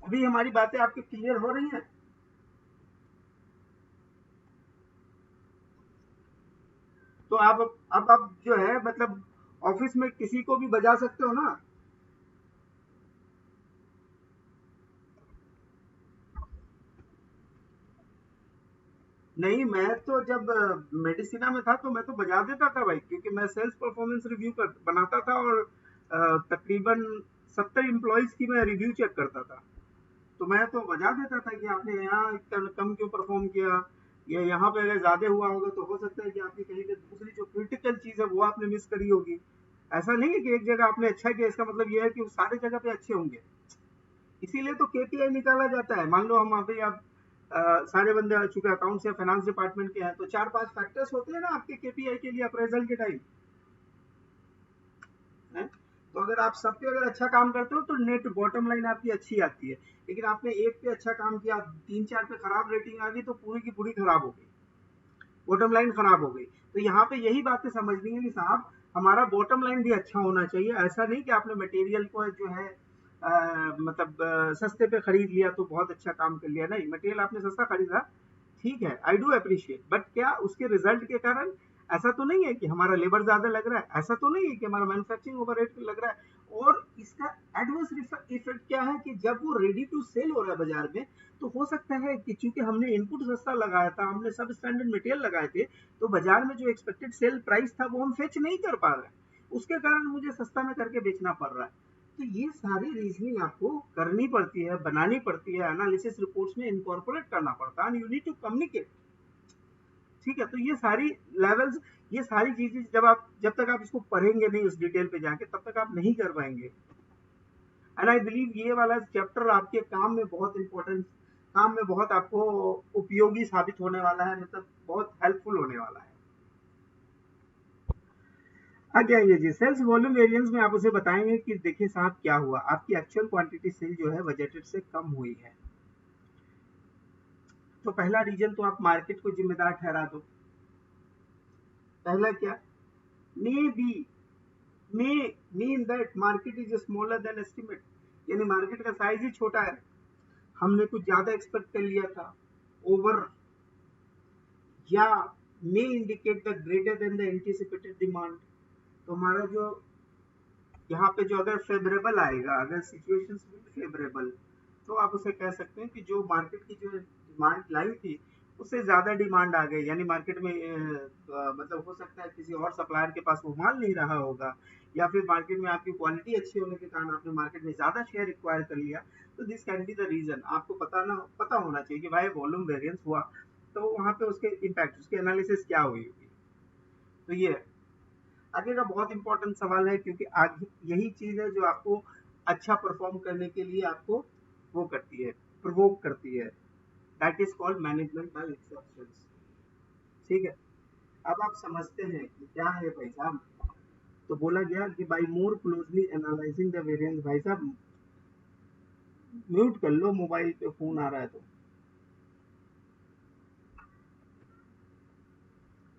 अभी हमारी बातें आपकी क्लियर हो रही हैं। तो आप अब जो है मतलब ऑफिस में किसी को भी बजा सकते हो ना। नहीं, मैं तो जब मेडिसिना में था तो मैं तो बजा देता था भाई, क्योंकि मैं सेल्स परफॉर्मेंस रिव्यू कर बनाता था, और तकरीबन 70 एम्प्लॉयज की मैं रिव्यू चेक करता था। तो मैं तो बजा देता था कि आपने यहाँ कम क्यों परफॉर्म किया, या यहाँ पे अगर ज्यादा हुआ होगा तो हो सकता है कि आपकी कहीं पे दूसरी जो क्रिटिकल चीज है वो आपने मिस करी होगी। ऐसा नहीं है कि एक जगह आपने अच्छा किया इसका मतलब ये है कि वो सारे जगह पे अच्छे होंगे। इसीलिए तो केपीआई निकाला जाता है। मान लो हम अभी आप सारे बंदे आ चुके अकाउंट्स या फाइनेंस डिपार्टमेंट के हैं, तो 4-5 फैक्टर्स होते हैं ना आपके केपीआई के लिए अप्रेजल के टाइम है। तो अगर आप सब पे अगर अच्छा काम करते हो तो नेट बॉटम लाइन आपकी अच्छी आती है। लेकिन आपने एक पे अच्छा काम किया, 3-4 पे खराब रेटिंग आ गई, तो पूरी की पूरी खराब हो गई, बॉटम लाइन खराब हो गई। तो यहाँ पे यही बातें समझनी है कि साहब हमारा बॉटम लाइन भी अच्छा होना चाहिए। ऐसा नहीं कि आपने मटेरियल को जो है मतलब सस्ते पे खरीद लिया तो बहुत अच्छा काम कर लिया। नहीं, मटेरियल आपने सस्ता खरीदा, ठीक है, आई डू अप्रिशिएट, बट क्या उसके रिजल्ट के कारण ऐसा तो नहीं है कि हमारा लेबर ज्यादा लग रहा है, ऐसा तो नहीं है कि हमारा मैन्युफैक्चरिंग ओवर रेट लग रहा है। और इसका एडवर्स इफेक्ट क्या है कि जब वो रेडी टू सेल हो रहा है बाजार में, तो हो सकता है कि चूंकि हमने इनपुट सस्ता लगाया था, हमने सब स्टैंडर्ड मटेरियल लगाए थे, तो बाजार में जो एक्सपेक्टेड सेल प्राइस था वो हम फेच नहीं कर पा रहे हैं, उसके कारण मुझे सस्ता में करके बेचना पड़ रहा है। तो ये सारी रीजनिंग आपको करनी पड़ती है, बनानी पड़ती है, एनालिसिस रिपोर्ट्स में इनकॉर्पोरेट करना पड़ता है, and you need to communicate. ठीक है, तो ये सारी लेवल्स, ये सारी चीजें जब तक आप इसको पढ़ेंगे नहीं उस डिटेल पे जाके, तब तक आप नहीं कर पाएंगे। एंड आई बिलीव ये वाला चैप्टर आपके काम में बहुत इंपॉर्टेंट, काम में बहुत आपको उपयोगी साबित होने वाला है, मतलब बहुत हेल्पफुल होने वाला है। आगे आइए जी, सेल्स वॉल्यूम वेरिएंस में आप उसे बताएंगे कि देखिए साहब क्या हुआ, आपकी एक्चुअल क्वांटिटी सेल जो है बजटेड से कम हुई है। तो पहला रीजन तो आप मार्केट को जिम्मेदार ठहरा दो। पहला क्या, may be, may mean that market is smaller than estimate, यानी मार्केट का साइज ही छोटा है, हमने कुछ ज्यादा एक्सपेक्ट कर लिया था, ओवर, या may indicate the greater than the anticipated demand. तो हमारा जो यहाँ पे जो अगर फेवरेबल आएगा, अगर सिचुएशन फेवरेबल, तो आप उसे कह सकते हैं कि जो मार्केट की जो डिमांड लाई थी उससे ज्यादा डिमांड आ गई, यानी मार्केट में मतलब हो सकता है किसी और सप्लायर के पास वो माल नहीं रहा होगा, या फिर मार्केट में आपकी क्वालिटी अच्छी होने के कारण आपने मार्केट में ज्यादा शेयर एक्वायर कर लिया। तो this can be the reason. आपको पता होना चाहिए कि भाई वॉल्यूम वेरिएंस हुआ, तो वहां पे उसके इम्पैक्ट, उसकी एनालिसिस क्या हुई होगी। तो ये है। आगे का बहुत इंपॉर्टेंट सवाल है, क्योंकि आगे यही चीज है जो आपको अच्छा परफॉर्म करने के लिए आपको वो करती है, प्रोवोक करती है। That is called management by exceptions. ठीक है, अब आप समझते हैं कि क्या है भाई साहब। तो बोला गया कि by more closely analysing the variance, भाई साहब म्यूट कर लो, मोबाइल पे फोन आ रहा है तो।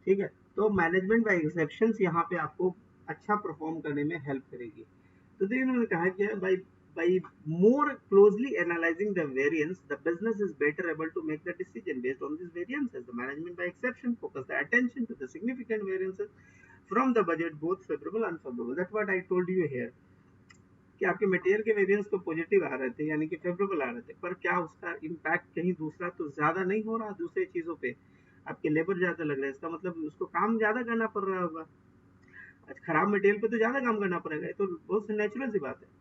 ठीक है, तो मैनेजमेंट बाय एक्सेप्शंस यहाँ पे आपको अच्छा परफॉर्म करने में हेल्प करेगी। तो देखिए उन्होंने कहा कि by more closely analyzing the variance, the business is better able to make the decision based on these variances. The management by exception focus the attention to the significant variances from the budget, both favorable and unfavorable. That's what I told you here. कि आपके material के variance तो positive आ रहे थे, यानी कि favourable आ रहे थे, पर क्या उसका इम्पैक्ट कहीं दूसरा तो ज्यादा नहीं हो रहा दूसरे चीजों पे। आपके लेबर ज्यादा लग रहा है, इसका मतलब उसको काम ज्यादा करना पड़ रहा होगा। आज खराब मटेरियल पे तो ज्यादा काम करना पड़ेगा, ये तो बहुत नेचुरल सी बात है।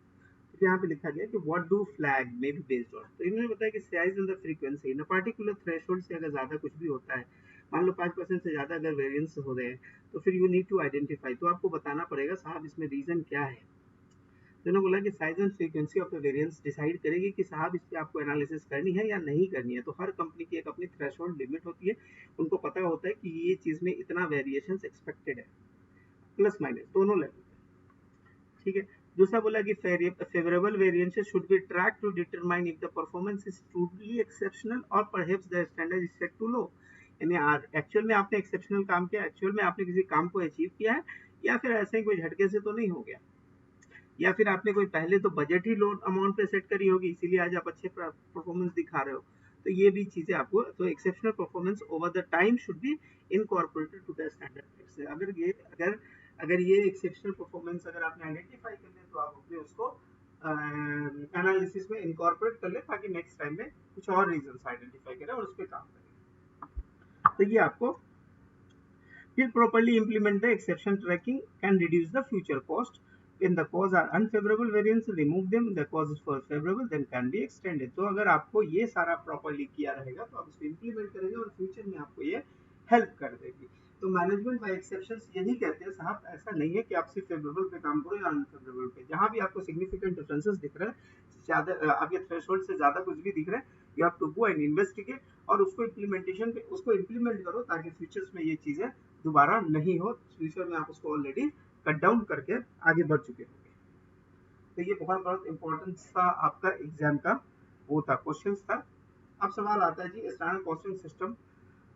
तो यहाँ पे लिखा गया कि what do flag may be based on, तो इन्होंने बताया कि size and the frequency in particular threshold से अगर ज्यादा कुछ भी होता है, मान लो 5% से ज्यादा अगर वेरिएंस हो रहे हैं, तो फिर यू नीड टू आइडेंटिफाई, तो आपको बताना पड़ेगा साहब इसमें रीजन क्या है। तो इन्होंने बोला कि size and frequency of the variance decide करेगी कि साहब इस पे आपको एनालिसिस करनी है या नहीं करनी है। तो हर कंपनी की एक अपनी थ्रेशोल्ड लिमिट होती है, उनको पता होता है कि ये चीज में इतना वेरिएशन एक्सपेक्टेड है, प्लस माइनस दोनों लेवल। ठीक है, दूसरा बोला कि favourable variances should be track to determine if the performance is truly exceptional और perhaps the standard is set too low. यानी एक्चुअल में आपने एक्सेप्शनल काम किया, एक्चुअल में आपने किसी काम को अचीव किया है, या फिर ऐसे ही कोई झटके से तो नहीं हो गया, या फिर आपने कोई पहले तो बजट ही लो अमाउंट पे सेट करी होगी, इसीलिए आज आप अच्छे परफॉर्मेंस दिखा रहे हो। तो ये भी चीजें आपको, तो exceptional performance over the time should be incorporated to the standard. अगर अगर ये एक्सेप्शनल परफॉर्मेंस अगर आपने आइडेंटिफाई कर लिया तो आप अपने उसको एनालिसिस में इनकॉर्पोरेट कर ले, ताकि नेक्स्ट टाइम में कुछ और रीजंस आइडेंटिफाई करें और उस पर काम करें। तो ये आपको will properly implement the exception tracking can reduce the future cost. When the cause are unfavorable variance, remove them. The causes for favorable then can be extended. तो अगर आपको ये सारा प्रॉपरली किया रहेगा तो आप इसको इम्प्लीमेंट करेंगे और फ्यूचर में आपको ये हेल्प कर देगी। तो मैनेजमेंट बाय एक्सेप्शन यही कहते हैं साहब, ऐसा नहीं है कि आप सिर्फ फेवरेबल पे काम करो या अनफेवरेबल पे। जहां भी आपको सिग्निफिकेंट डिफरेंसेस दिख रहे हैं, ज्यादा आपके थ्रेशोल्ड से ज्यादा कुछ भी दिख रहा है, you have to go and investigate और उसको इम्प्लीमेंटेशन पे उसको इम्प्लीमेंट करो, ताकि फ्यूचर्स में ये चीजें दोबारा नहीं हो। फ्यूचर में आप उसको ऑलरेडी कट डाउन करके आगे बढ़ चुके होंगे। तो ये बहुत इंपॉर्टेंट सा आपका एग्जाम का वो था, क्वेश्चन था। अब सवाल आता है जी स्टैंडर्ड कॉस्टिंग सिस्टम।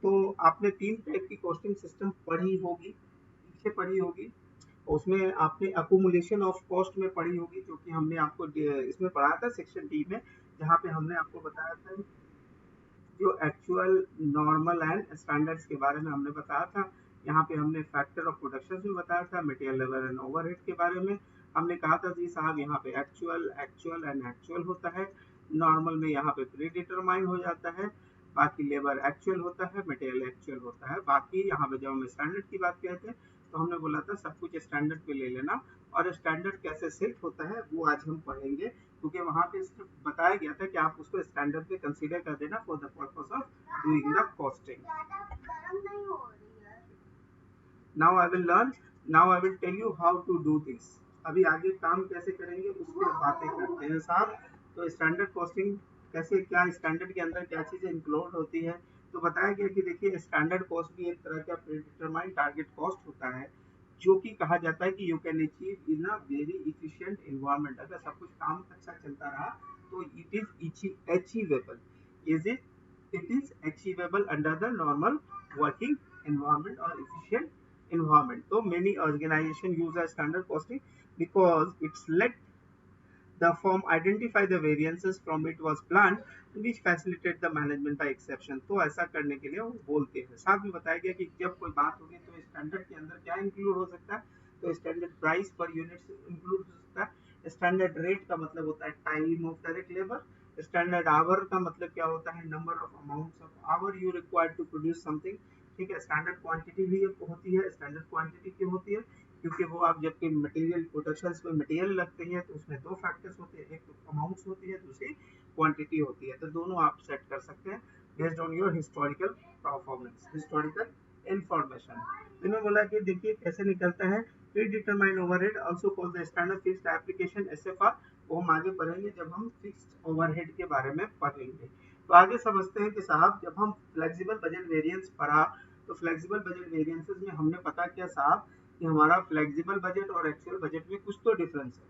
तो आपने 3 टाइप की कॉस्टिंग सिस्टम पढ़ी होगी, पीछे पढ़ी होगी। उसमें आपने अकुमुलेशन ऑफ कॉस्ट में पढ़ी होगी, जो कि हमने आपको इसमें पढ़ाया था सेक्शन डी में, जहाँ पे हमने आपको बताया था जो एक्चुअल, नॉर्मल एंड स्टैंडर्ड्स के बारे में हमने बताया था। यहाँ पे हमने फैक्टर ऑफ प्रोडक्शन भी बताया था, मटेरियल लेबर एंड ओवरहेड के बारे में हमने कहा था जी साहब यहाँ पे एक्चुअल, एक्चुअल एंड एक्चुअल होता है, नॉर्मल में यहाँ पे प्री डिटरमाइन हो जाता है, बाकी लेबर एक्चुअल होता है, मटेरियल एक्चुअल होता है। बाकी यहाँ पे जब हम स्टैंडर्ड की बात कहते हैं तो हमने बोला था सब कुछ स्टैंडर्ड पे ले लेना, और स्टैंडर्ड कैसे सेट होता है वो आज हम पढ़ेंगे, क्योंकि वहाँ पे बताया गया था कि आप उसको स्टैंडर्ड पे कंसीडर कर देना for the purpose of doing the costing. Now I will learn, now I will tell you how to do this. अभी आगे काम कैसे करेंगे उसकी बातें करते हैं साहब। तो स्टैंडर्ड कॉस्टिंग कैसे, क्या स्टैंडर्ड के अंदर क्या चीजें इंक्लूड होती है। तो बताया गया कि देखिए स्टैंडर्ड कॉस्ट भी एक तरह का प्रीडिटरमाइंड टारगेट कॉस्ट होता है, जो कि कहा जाता है कि you can achieve in a very efficient environment. अगर सब कुछ काम अच्छा चलता रहा तो it is achievable, it is achievable under the normal working environment or efficient environment. So many organizations use a standard costing because it's let the firm identify the variances from it was planned which facilitate the management by exception। तो ऐसा करने के लिए वो बोलते हैं। साथ में बताया गया कि जब कोई बात होगी तो स्टैंडर्ड के अंदर क्या इंक्लूड हो सकता है, तो standard price per unit include हो सकता है, स्टैंडर्ड रेट का मतलब होता है time of direct labour, standard hour का मतलब क्या होता है number of amounts of hour you required to produce something. ठीक है, स्टैंडर्ड क्वांटिटी भी होती है। स्टैंडर्ड क्वांटिटी क्यों होती है, क्योंकि वो आप जबकि मटेरियल प्रोडक्शन में मटेरियल लगते हैं तो उसमें दो फैक्टर्स होते हैं, एक तो अमाउंट्स होती है, दूसरी क्वांटिटी होती है। तो दोनों आप सेट कर सकते हैं based on your historical performance, historical information. इन्होंने बोला कि देखिए कैसे निकलता है pre determined overhead also called the standard fixed application एसएफआर। वो हम आगे पढ़ेंगे जब हम फिक्स्ड ओवरहेड के बारे में पढ़ेंगे। तो आगे समझते हैं कि साहब जब हम फ्लेक्सिबल बजट वेरिएंस पढ़ा तो फ्लेक्सिबल बजट वेरिएंसेस में हमने पता किया साहब कि हमारा फ्लेक्सिबल बजट और एक्चुअल बजट में कुछ तो डिफरेंस है।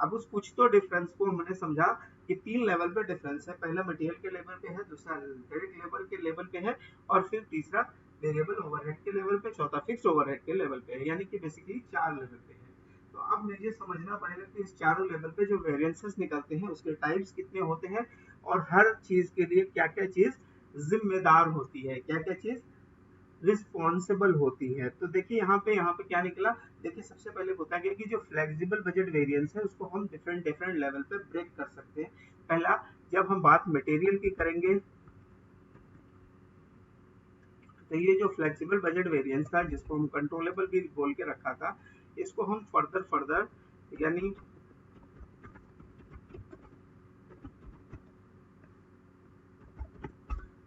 अब उस कुछ तो डिफरेंस को हमने समझा कि 3 लेवल पे डिफरेंस है, पहला मटेरियल के लेवल पे है, दूसरा डायरेक्ट लेबर के लेवल पे है, और फिर तीसरा वेरिएबल ओवरहेड के लेवल पे, चौथा फिक्स्ड ओवरहेड के लेवल पे है, यानी कि बेसिकली 4 लेवल पे है। तो अब मुझे समझना पड़ेगा कि इस चारों लेवल पे जो वेरिएंसेस निकलते हैं उसके टाइप्स कितने होते हैं और हर चीज के लिए क्या क्या चीज जिम्मेदार होती है, क्या क्या चीज रिस्पॉन्सिबल होती है। तो देखिए यहाँ पे क्या निकला। देखिए सबसे पहले होता है कि जो फ्लेक्सिबल बजट वेरिएंस है उसको हम डिफरेंट डिफरेंट लेवल पे ब्रेक कर सकते हैं। पहला, जब हम बात मटेरियल की करेंगे तो ये जो फ्लेक्सिबल बजट वेरिएंस था जिसको हम कंट्रोलेबल भी बोल के रखा था, इसको हम फर्दर यानी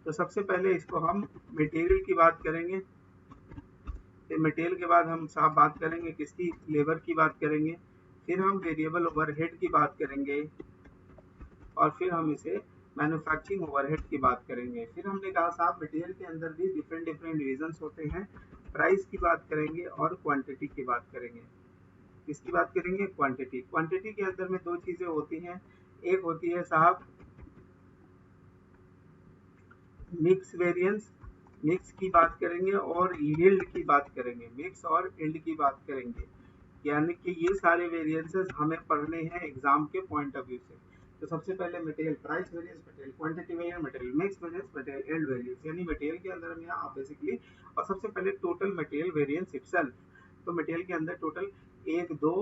तो सबसे पहले इसको हम मटेरियल की बात करेंगे, फिर मटेरियल के बाद हम साफ बात करेंगे किसकी, लेबर की बात करेंगे, फिर हम वेरिएबल ओवरहेड की बात करेंगे, और फिर हम इसे मैन्युफैक्चरिंग ओवरहेड की बात करेंगे। फिर हमने कहा साहब मटेरियल के अंदर भी डिफरेंट डिफरेंट डिविजन्स होते हैं, प्राइस की बात करेंगे और क्वांटिटी की बात करेंगे। किसकी बात करेंगे, क्वांटिटी। क्वांटिटी के अंदर में दो चीजें होती हैं, एक होती है साहब मिक्स वेरिएंस, मिक्स की बात करेंगे और यील्ड की बात करेंगे, मिक्स और यील्ड की बात करेंगे। यानी कि ये सारे वेरिएंसेस हमें पढ़ने हैं एग्जाम के पॉइंट ऑफ व्यू से। तो सबसे पहले material price variance, material quantity variance, material mix variance, material yield variance. यानी मटेरियल के अंदर में आप बेसिकली, और सबसे पहले टोटल मटेरियल वेरिएंस इटसेल्फ, तो मटेरियल के अंदर टोटल 1 2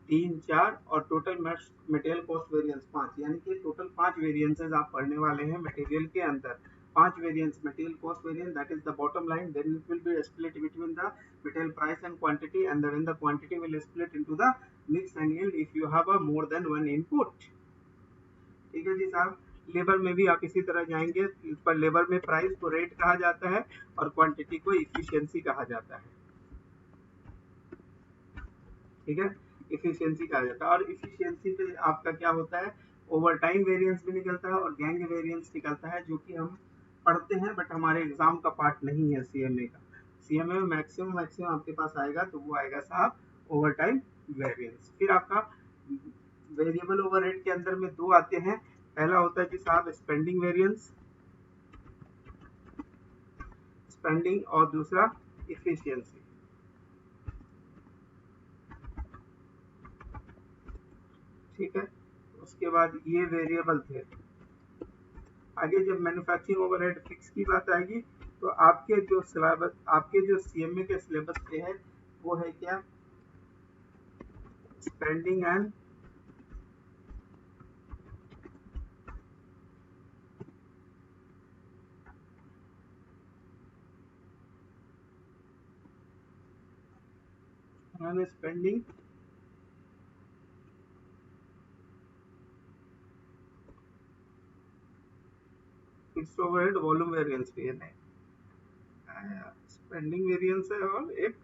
3 4 और टोटल मटेरियल कॉस्ट वेरिएंस 5, यानी कि टोटल 5 वेरिएंसेस आप पढ़ने वाले हैं मटेरियल के अंदर। 5 variance material cost variance, that is the bottom line, then it will be split between the material price and quantity, and then the quantity will split into the mix and yield if you have a more than one input. ठीक है जी साहब। Labour में भी आप इसी तरह जाएंगे, पर लेबर में प्राइस को रेट कहा जाता है और क्वांटिटी को इफिशियंसी कहा जाता है। ठीक है, इफिशियंसी कहा जाता है। और इफिशियंसी पे आपका क्या होता है, ओवर टाइम वेरिएंस भी निकलता है और गैंग वेरिएंस निकलता है, जो कि हम पढ़ते हैं बट हमारे एग्जाम का पार्ट नहीं है सीएमए का। सीएमए में मैक्सिमम आपके पास आएगा तो वो आएगा साहब ओवर टाइम वेरिएंस। फिर आपका वेरिएबल ओवरहेड के अंदर में दो आते हैं। पहला होता है कि साहब स्पेंडिंग वेरिएंस, स्पेंडिंग, और दूसरा इफिशियंसी। ठीक है, उसके बाद ये वेरिएबल थे। आगे जब मैन्युफैक्चरिंग ओवरहेड फिक्स की बात आएगी तो आपके जो सिलेबस, आपके जो सीएमए के सिलेबस पे है वो है क्या, spending and spending, fixed overhead, volume variance भी है। स्पेंडिंग वेरिएंस है और एक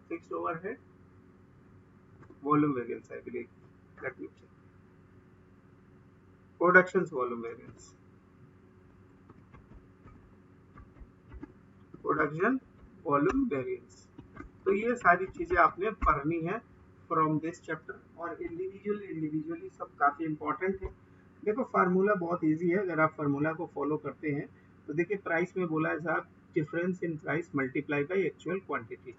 फिक्स्ड ओवरहेड वॉल्यूम वेरिएंस है, let me check. Production volume variance, production volume variance. तो ये सारी चीजें आपने पढ़नी है फ्रॉम दिस चैप्टर, और इंडिविजुअली सब काफी इंपॉर्टेंट है। देखो फार्मूला बहुत इजी है, अगर आप फार्मूला को फॉलो करते हैं तो देखिए प्राइस में बोला है साहब difference in price multiply by actual quantity.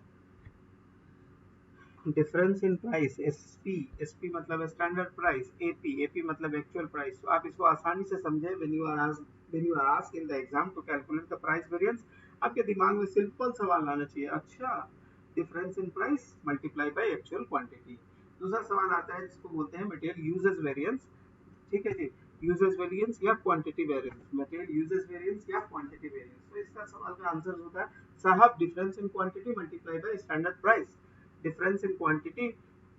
Difference in price SP, SP मतलब स्टैंडर्ड प्राइस, एपी, एपी मतलब एक्चुअल प्राइस। तो आप इसको आसानी से समझे, when you are asked in the exam to calculate the price variance, आपके दिमाग में सिंपल सवाल आना चाहिए, अच्छा difference in price multiply by actual quantity. दूसरा सवाल आता है जिसको बोलते हैं मटेरियल यूजेस वेरिएंस। ठीक है जी, यूजेस वेरिएंस या quantity variance, material usages variance या क्वांटिटी वेरिएंस। तो इसका सवाल का आंसर होता है साहब difference in quantity multiply by standard price. Difference in quantity,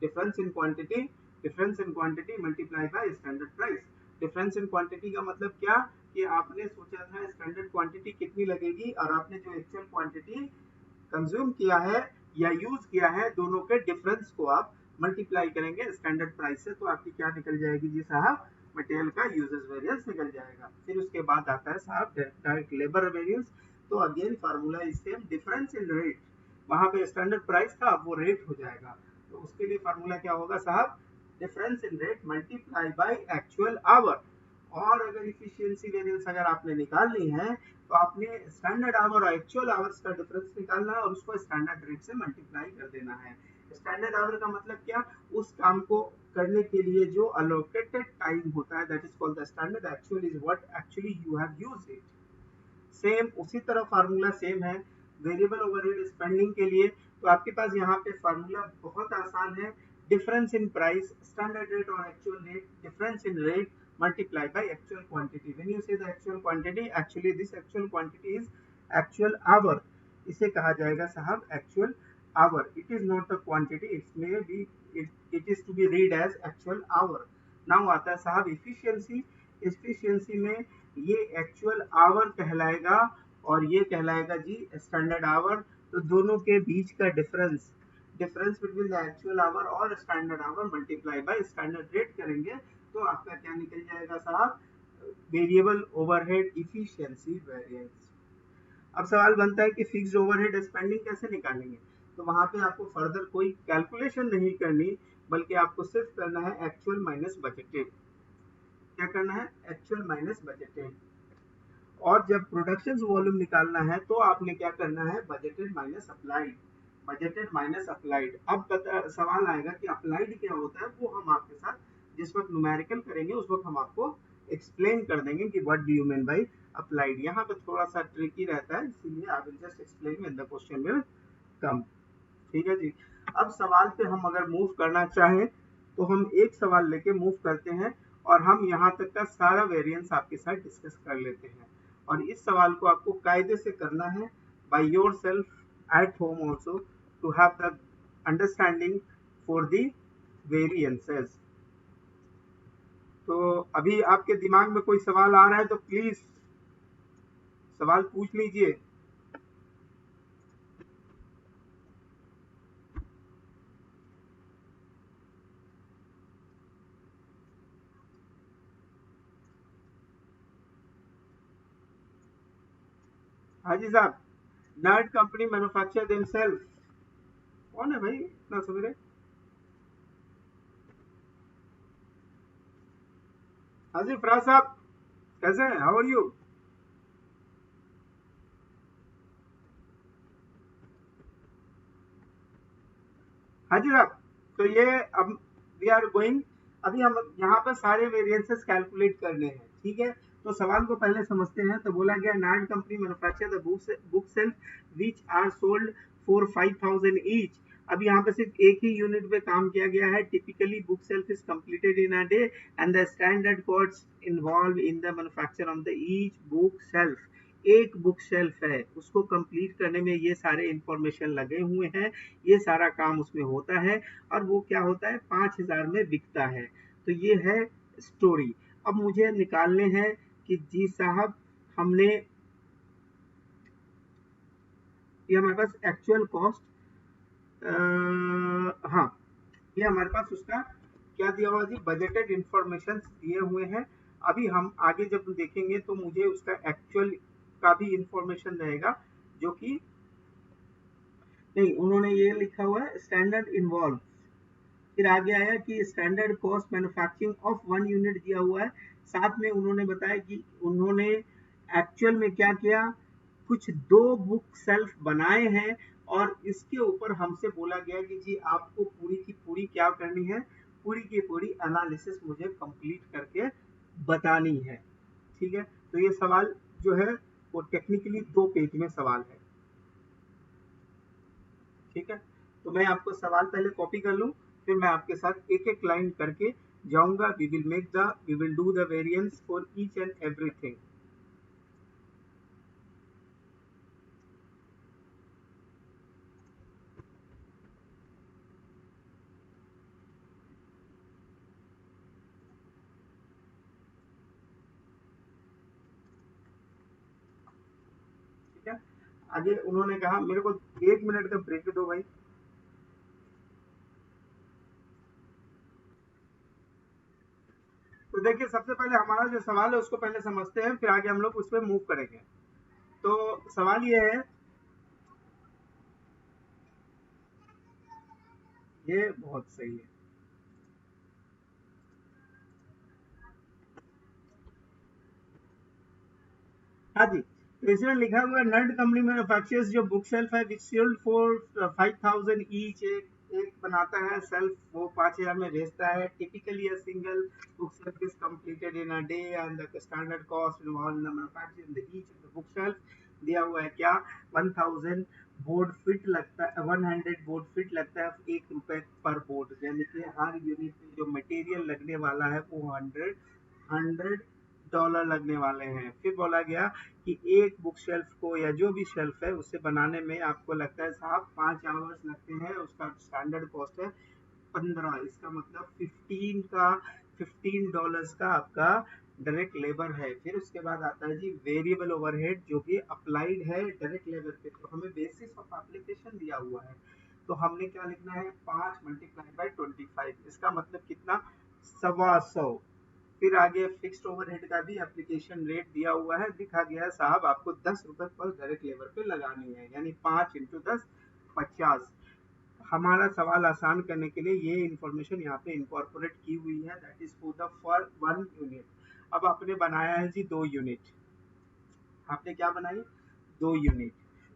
difference in quantity, difference in quantity multiply by standard price. Difference in quantity का मतलब क्या, कि आपने सोचा था स्टैंडर्ड क्वांटिटी कितनी लगेगी और आपने जो एक्चुअल क्वांटिटी कंज्यूम किया है या यूज किया है, दोनों के डिफरेंस को आप मल्टीप्लाई करेंगे स्टैंडर्ड प्राइस से, तो आपकी क्या निकल जाएगी जी साहब, मटेरियल का यूजेस वेरिएंस निकल जाएगा। फिर उसके बाद आता है साहब डायरेक्ट लेबर वेरिएंस। तो again formula is same, difference in rate, वहां पे स्टैंडर्ड प्राइस था वो रेट हो जाएगा, तो उसके लिए फार्मूला क्या होगा साहब, difference in rate multiply by actual hour. और अगर इफिशियंसी वेरिएंस अगर आपने निकालनी है तो आपने स्टैंडर्ड आवर और एक्चुअल आवर्स का डिफरेंस निकालना है और उसको स्टैंडर्ड रेट से मल्टीप्लाई कर देना है। स्टैंडर्ड आवर का मतलब क्या, उस काम को करने के लिए जो अलोकेटेड टाइम होता है, that is called the standard, actual is what actually you have used it. Same उसी तरह फार्मूला सेम है वेरिएबल ओवरहेड स्पेंडिंग के लिए। तो आपके पास यहाँ पे फार्मूला बहुत आसान है, difference in price standard rate और actual rate, difference in rate multiplied by actual quantity. When you say the actual quantity, actually this actual quantity is actual hour, इसे कहा जाएगा साहब actual hour. It is not the quantity, it may be, it is to be read as actual hour. Now आता है साहब efficiency. efficiency में ये actual hour कहलाएगा और ये कहलाएगा जी standard hour। तो दोनों के बीच का difference between the actual hour और standard hour multiply by standard rate करेंगे तो आपका क्या निकल जाएगा साहब, वेरिएबल ओवरहेड इफिशियंसी वेरिएंस। अब सवाल बनता है कि फिक्स्ड ओवरहेड स्पेंडिंग कैसे निकालेंगे, तो वहां पे आपको फर्दर कोई कैलकुलेशन नहीं करनी, बल्कि आपको सिर्फ करना है एक्चुअल माइनस बजटेड। क्या करना है, एक्चुअल माइनस बजटेड। और जब प्रोडक्शन वॉल्यूम निकालना है तो आपने क्या करना है, budgeted minus applied, budgeted minus applied. अब सवाल आएगा कि अप्लाइड क्या होता है, वो हम आपके साथ जिस वक्त न्यूमेरिकल करेंगे उस वक्त हम आपको एक्सप्लेन कर देंगे कि what do you mean by applied. यहाँ पे थोड़ा सा ट्रिकी रहता है, इसीलिए I will just explain when the question will come. ठीक है जी। अब सवाल पे हम अगर मूव करना चाहें तो हम एक सवाल लेके मूव करते हैं और हम यहाँ तक का सारा वेरिएंस आपके साथ डिस्कस कर लेते हैं। और इस सवाल को आपको कायदे से करना है by yourself at home also to have the understanding for the variances. तो अभी आपके दिमाग में कोई सवाल आ रहा है तो प्लीज सवाल पूछ लीजिए। हाँ जी साहब, नर्ड कंपनी मैन्युफैक्चर देमसेल्फ। कौन है भाई इतना सवेरे? हाँ जी फराज साहब, कैसे हैं? How are you? हाँ जी साहब। तो ये अब वी आर गोइंग, अभी हम यहाँ पर सारे वेरिएंसेस कैलकुलेट करने हैं। ठीक है, तो सवाल को पहले समझते हैं। तो बोला गया Nard company manufacture the book shelf which are sold for 5000 each. अब यहाँ पे सिर्फ एक ही यूनिट पे काम किया गया है। Typically book shelf is completed in a day and the standard cost involve in the manufacture of the each book shelf. एक बुक शेल्फ है, उसको कंप्लीट करने में ये सारे इंफॉर्मेशन लगे हुए हैं, ये सारा काम उसमें होता है और वो क्या होता है 5000 में बिकता है। तो ये है स्टोरी। अब मुझे निकालने हैं कि जी साहब हमने, ये हमारे पास एक्चुअल कॉस्ट, हाँ ये हमारे पास उसका क्या दिया हुआ जी, बजटेड इंफॉर्मेशन दिए हुए हैं। अभी हम आगे जब देखेंगे तो मुझे उसका एक्चुअल का भी इंफॉर्मेशन रहेगा जो कि नहीं, उन्होंने ये लिखा हुआ है स्टैंडर्ड इन्वॉल्व। फिर आगे आया कि standard cost manufacturing of one unit दिया हुआ है। साथ में उन्होंने बताया कि उन्होंने एक्चुअल में क्या किया, कुछ दो बुक सेल्फ बनाए हैं और इसके ऊपर हमसे बोला गया कि जी आपको पूरी की पूरी क्या करनी है, पूरी की पूरी एनालिसिस मुझे कंप्लीट करके बतानी है। ठीक है, तो ये सवाल जो है वो टेक्निकली 2 पेज में सवाल है। ठीक है, तो मैं आपको सवाल पहले कॉपी कर लूं, फिर मैं आपके साथ एक एक लाइन करके जाऊंगा। We will do the variance for each and everything. ठीक है, आगे उन्होंने कहा मेरे को 1 मिनट का ब्रेक दो भाई। तो देखिए सबसे पहले हमारा जो सवाल है उसको पहले समझते हैं, फिर आगे हम लोग उस पर मूव करेंगे। तो सवाल ये है, ये बहुत सही है। हाँ जी, तो इसमें लिखा हुआ है नर्ड कंपनी मैन्युफैक्चर्स जो बुक शेल्फ है विच सोल्ड फॉर 5000 ईच। एक एक बनाता है सेल्फ, वो 5000 में बेचता है। Typically a single book shelf is completed in a day and the standard cost involve in the manufacturing the each of the book shelf दिया हुआ है क्या, 1000 बोर्ड फिट लगता है, 100 बोर्ड फिट लगता है, 1 रुपए पर बोर्ड, यानी कि हर यूनिट में जो मटेरियल लगने वाला है वो 100 डॉलर लगने वाले हैं। फिर बोला गया कि एक बुक शेल्फ को या जो भी शेल्फ है उसे बनाने में आपको लगता है साहब 5 आवर्स लगते हैं, उसका स्टैंडर्ड कॉस्ट है 15। इसका मतलब 15 का आपका डायरेक्ट लेबर है। फिर उसके बाद आता है जी वेरिएबल ओवरहेड जो कि अप्लाइड है डायरेक्ट लेबर पे। तो हमें बेसिस ऑफ एप्लीकेशन दिया हुआ है, तो हमने क्या लिखना है 5 × 25, इसका मतलब कितना, 125। फिर आगे फिक्स्ड ओवरहेड का भी एप्लीकेशन रेट दिया हुआ है, दिखा गया है साहब आपको 10 रुपए पर डायरेक्ट लेबर पे लगानी है, यानी 5 × 10 50। हमारा सवाल आसान करने के लिए ये इंफॉर्मेशन यहाँ पे इंकॉर्पोरेट की हुई है, that is for the for 1 unit. अब आपने बनाया है जी 2 यूनिट, आपने क्या बनाई 2 यूनिट।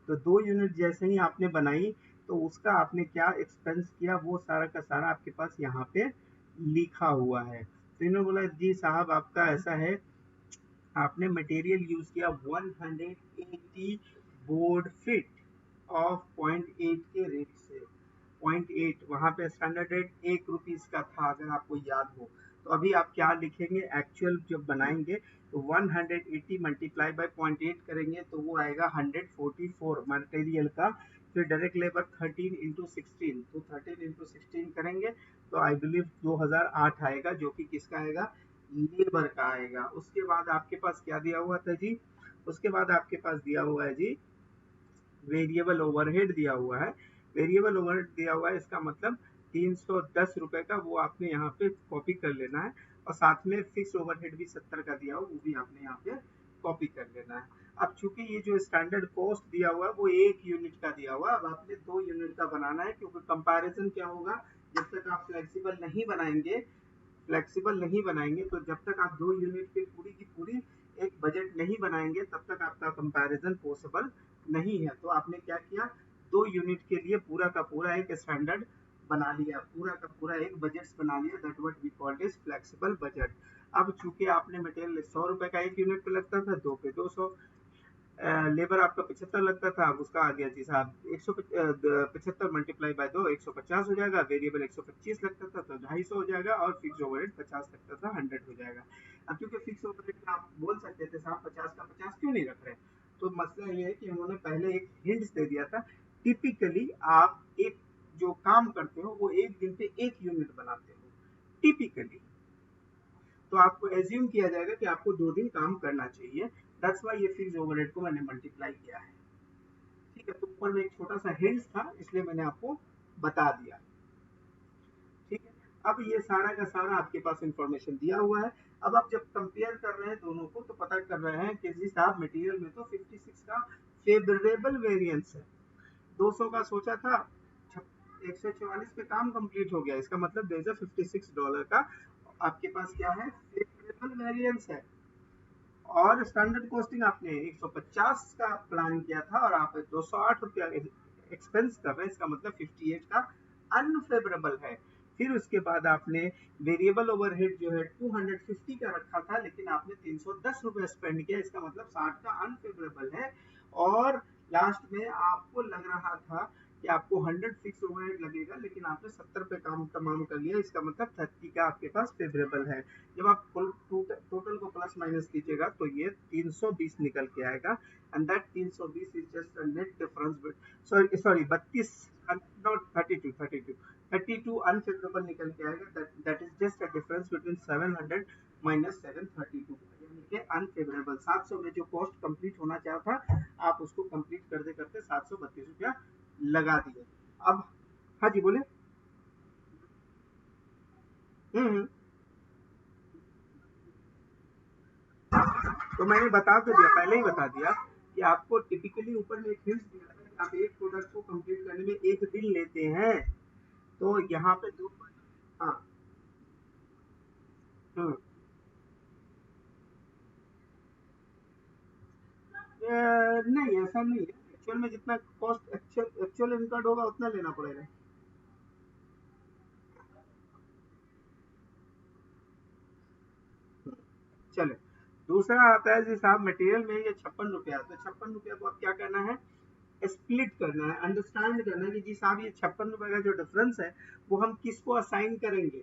तो 2 यूनिट जैसे ही आपने बनाई तो उसका आपने क्या एक्सपेंस किया वो सारा का सारा आपके पास यहाँ पे लिखा हुआ है। तो इन्होंने बोला जी साहब आपका ऐसा है, आपने मटेरियल यूज किया 180 बोर्ड फिट। ऑफ 0.8 के रेट से। 0.8 वहाँ पे स्टैंडर्ड रेट ₹1 का था, अगर आपको याद हो। तो अभी आप क्या लिखेंगे, एक्चुअल जब बनाएंगे तो 180 मल्टीप्लाई बाय 0.8 करेंगे तो वो आएगा 144 मटेरियल का। फिर डायरेक्ट लेबर 13 इंटू 16, तो 13 इंटू 16 करेंगे तो आई बिलीव 2008 आएगा, जो कि किसका आएगा, लेबर का आएगा। उसके बाद आपके पास क्या दिया हुआ था जी, उसके बाद आपके पास दिया हुआ है जी वेरिएबल ओवरहेड दिया हुआ है। वेरिएबल ओवरहेड दिया हुआ है, इसका मतलब 310 रुपए का, वो आपने यहाँ पे कॉपी कर लेना है। और साथ में फिक्स ओवरहेड भी 70 का दिया हुआ, वो भी आपने यहाँ पे कॉपी कर लेना है। अब चूंकि ये जो स्टैंडर्ड कॉस्ट दिया हुआ है वो 1 यूनिट का दिया हुआ है, अब आपने 2 यूनिट का बनाना है, क्योंकि कंपैरिजन क्या होगा, जब तक आप फ्लेक्सिबल नहीं बनाएंगे, तो जब तक आप 2 यूनिट पे पूरी की पूरी एक बजट नहीं बनाएंगे तब तक आपका कंपैरिजन पॉसिबल नहीं है। तो आपने क्या किया, 2 यूनिट के लिए पूरा का पूरा एक स्टैंडर्ड बना लिया, पूरा का पूरा एक बजट बना लिया, that what we called is flexible budget. अब चूंकि आपने मटेरियल 100 रुपए का 1 यूनिट पे लगता था, 2 पे 200, लेबर आपका 75 लगता था, अब उसका आ गया जी साहब 175 मल्टीप्लाई बाय 2 150 हो जाएगा। वेरिएबल 125 लगता था तो 250 हो जाएगा, और फिक्स ओवरहेड 50 लगता था 100 हो जाएगा। अब क्योंकि फिक्स ओवरहेड में आप बोल सकते थे साहब 50 का 50 क्यों नहीं रख रहे, तो मसला ये है कि उन्होंने पहले एक हिंट दे दिया था। टिपिकली आप एक जो काम करते हो वो एक दिन पे 1 यूनिट बनाते हो टिपिकली, तो आपको एज्यूम किया जाएगा कि आपको 2 दिन काम करना चाहिए। दैट्स व्हाई ये फिक्स ओवरहेड को मैंने मल्टीप्लाई किया है। ठीक है, तो ऊपर में एक छोटा सा हिंट था, इसलिए मैंने आपको बता दिया। ठीक है, अब ये सारा का सारा आपके पास इंफॉर्मेशन दिया हुआ है। अब आप जब कंपेयर कर रहे हैं दोनों को तो पता कर रहे हैं कि जी साहब मटेरियल में तो 56 का फेवरेबल वेरिएंस है, 200 का सोचा था, 144 पे काम कंप्लीट हो गया, इसका मतलब देयर इज $56 का आपके पास क्या है, फेवरेबल वेरिएंस है। और स्टैंडर्ड कॉस्टिंग आपने 150 का प्लान किया था और आप 208 रुपया एक्सपेंस कर रहे हैं, इसका मतलब 58 का अनफेवरेबल है। फिर उसके बाद आपने वेरिएबल ओवरहेड जो है 250 का रखा था, लेकिन आपने 310 रुपया स्पेंड किया, इसका मतलब 60 का अनफेवरेबल है। और लास्ट में आपको लग रहा था कि आपको 100 फिक्स ओवरहेड लगेगा, लेकिन आपने 70 पे काम तमाम कर लिया, इसका मतलब 30 का आपके पास फेवरेबल है। जब आप टोटल को प्लस माइनस कीजिएगा तो ये 320 निकल के आएगा, and that 320 is just a net difference, sorry 32 not 32 unfavourable निकल के आएगा, that is just a difference between 700 minus 732, यानी कि अनफेवरेबल। 700 में जो कॉस्ट कंप्लीट होना चाहा था आप उसको कंप्लीट करते करते 732 रुपया लगा दिए। अब हाँ जी बोले। हम्म, तो मैंने बता तो दिया, पहले ही बता दिया कि आपको टिपिकली ऊपर में एक हिंट दिया था कि आप एक प्रोडक्ट को कंप्लीट करने में 1 दिन लेते हैं, तो यहाँ पे दो। हाँ। हम्म, नहीं ऐसा नहीं है, एक्चुअल में जितना कॉस्ट एक्चुअल इनकर्ड होगा उतना लेना पड़ेगा। चले, दूसरा आता है जी साहब मटेरियल में ये 56 रुपया, तो 56 रुपया को आप क्या करना है, स्प्लिट करना है, अंडरस्टैंड करना है कि जी साहब ये 56 रुपए का जो डिफरेंस है वो हम किसको असाइन करेंगे।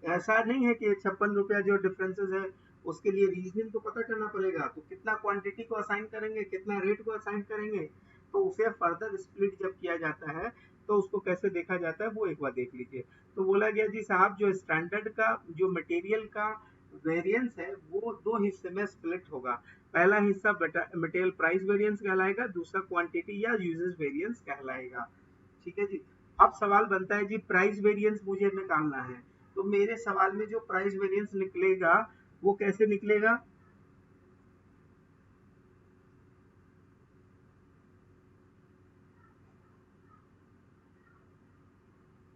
ऐसा नहीं है कि 56 रुपया जो डिफरेंसेस है उसके लिए रीजनिंग तो पता करना पड़ेगा, तो कितना क्वांटिटी को असाइन करेंगे, कितना रेट को असाइन करेंगे, तो उसे फर्दर स्प्लिट जब किया जाता है तो उसको कैसे देखा जाता है वो एक बार देख लीजिए। तो बोला गया जी साहब जो स्टैंडर्ड का जो मटेरियल का वेरिएंस है वो 2 हिस्से में स्प्लिट होगा। पहला हिस्सा मटेरियल प्राइस वेरिएंस कहलाएगा, दूसरा क्वांटिटी या यूजेस वेरिएंस कहलाएगा। ठीक है जी। अब सवाल बनता है जी प्राइस वेरिएंस मुझे निकालना है, तो मेरे सवाल में जो प्राइस वेरिएंस निकलेगा वो कैसे निकलेगा।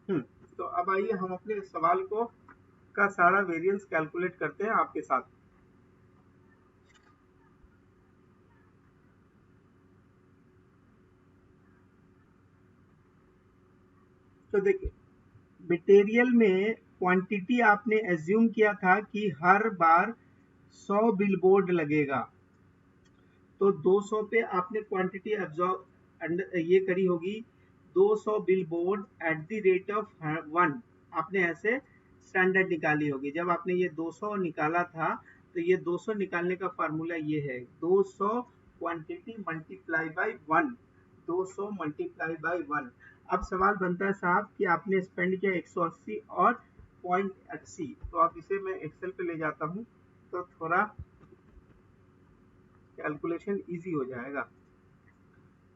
हम्म, तो अब आइए हम अपने सवाल को का सारा वेरिएंस कैलकुलेट करते हैं आपके साथ। तो देखिए मटेरियल में क्वांटिटी आपने एज्यूम किया था कि हर बार 100 बिलबोर्ड लगेगा, तो 200 पे आपने क्वांटिटी एब्जॉर्ब ये करी होगी 200 bill board at the rate of 1। आपने ऐसे स्टैंडर्ड निकाली होगी। जब आपने ये 200 निकाला था तो ये 200 निकालने का फार्मूला ये है 200 quantity multiply by 1, 200 multiply by 1। अब सवाल बनता है साहब कि आपने स्पेंड किया 180 और 0.80, तो आप इसे मैं एक्सेल पे ले जाता हूँ तो थोड़ा कैलकुलेशन इजी हो जाएगा।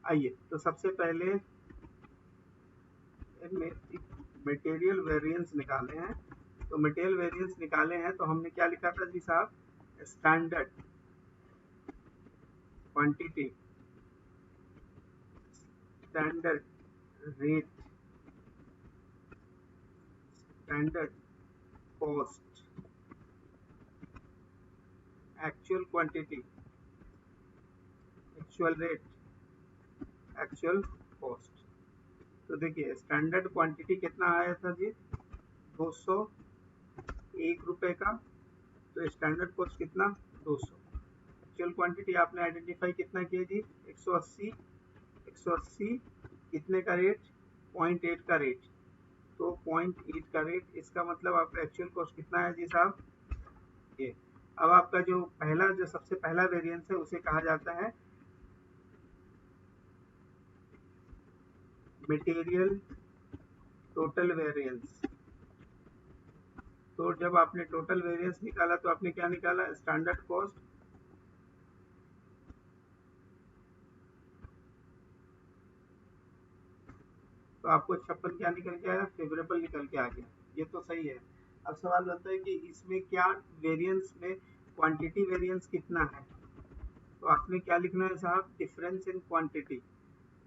आइए, तो सबसे पहले मटेरियल वेरिएंस निकाले हैं। तो मटेरियल वेरिएंस निकाले हैं तो हमने क्या लिखा था जी साहब, standard quantity, standard rate, standard cost, actual quantity, actual rate, actual cost. तो देखिए स्टैंडर्ड क्वांटिटी कितना आया था जी, 201 रुपए का। तो स्टैंडर्ड कॉस्ट कितना, 200। एक्चुअल क्वांटिटी आपने आइडेंटिफाई कितना किया जी, 180। 180 कितने का रेट, 0.8 का रेट। तो 0.8 का रेट, इसका मतलब आपका एक्चुअल कॉस्ट कितना है जी साहब, ये। अब आपका जो पहला, जो सबसे पहला वेरिएंस है उसे कहा जाता है मटेरियल टोटल वेरिएंस। तो जब आपने टोटल वेरिएंस निकाला तो आपने क्या निकाला, स्टैंडर्ड कॉस्ट तो आपको 56 क्या निकल के आया, फेवरेबल निकल के आ गया। ये तो सही है। अब सवाल बनता है कि इसमें क्या वेरिएंस में क्वांटिटी वेरिएंस कितना है। तो आपने क्या लिखना है साहब, difference in quantity,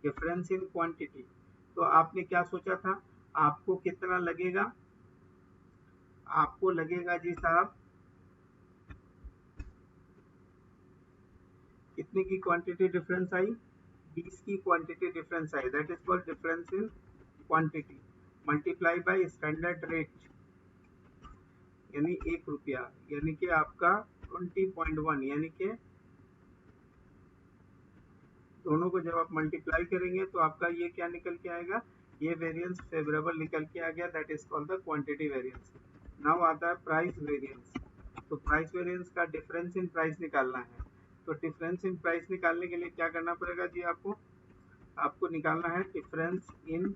difference in quantity. तो आपने क्या सोचा था, आपको कितना लगेगा, आपको लगेगा जी साहब कितने की क्वांटिटी डिफरेंस आई, 20 की quantity difference I. That is called difference in quantity multiply by standard rate, यानी 1 रुपया, यानी कि आपका 20.1, यानी कि दोनों को जब आप मल्टीप्लाई करेंगे तो आपका ये क्या निकल के आएगा, ये वेरिएंस फेवरेबल निकल के आ गया। That is called the quantity variance. Now आता है प्राइस वेरिएंस। तो प्राइस वेरिएंस का डिफरेंस इन प्राइस निकालना है। तो डिफरेंस इन प्राइस निकालने के लिए क्या करना पड़ेगा जी, आपको आपको निकालना है डिफरेंस इन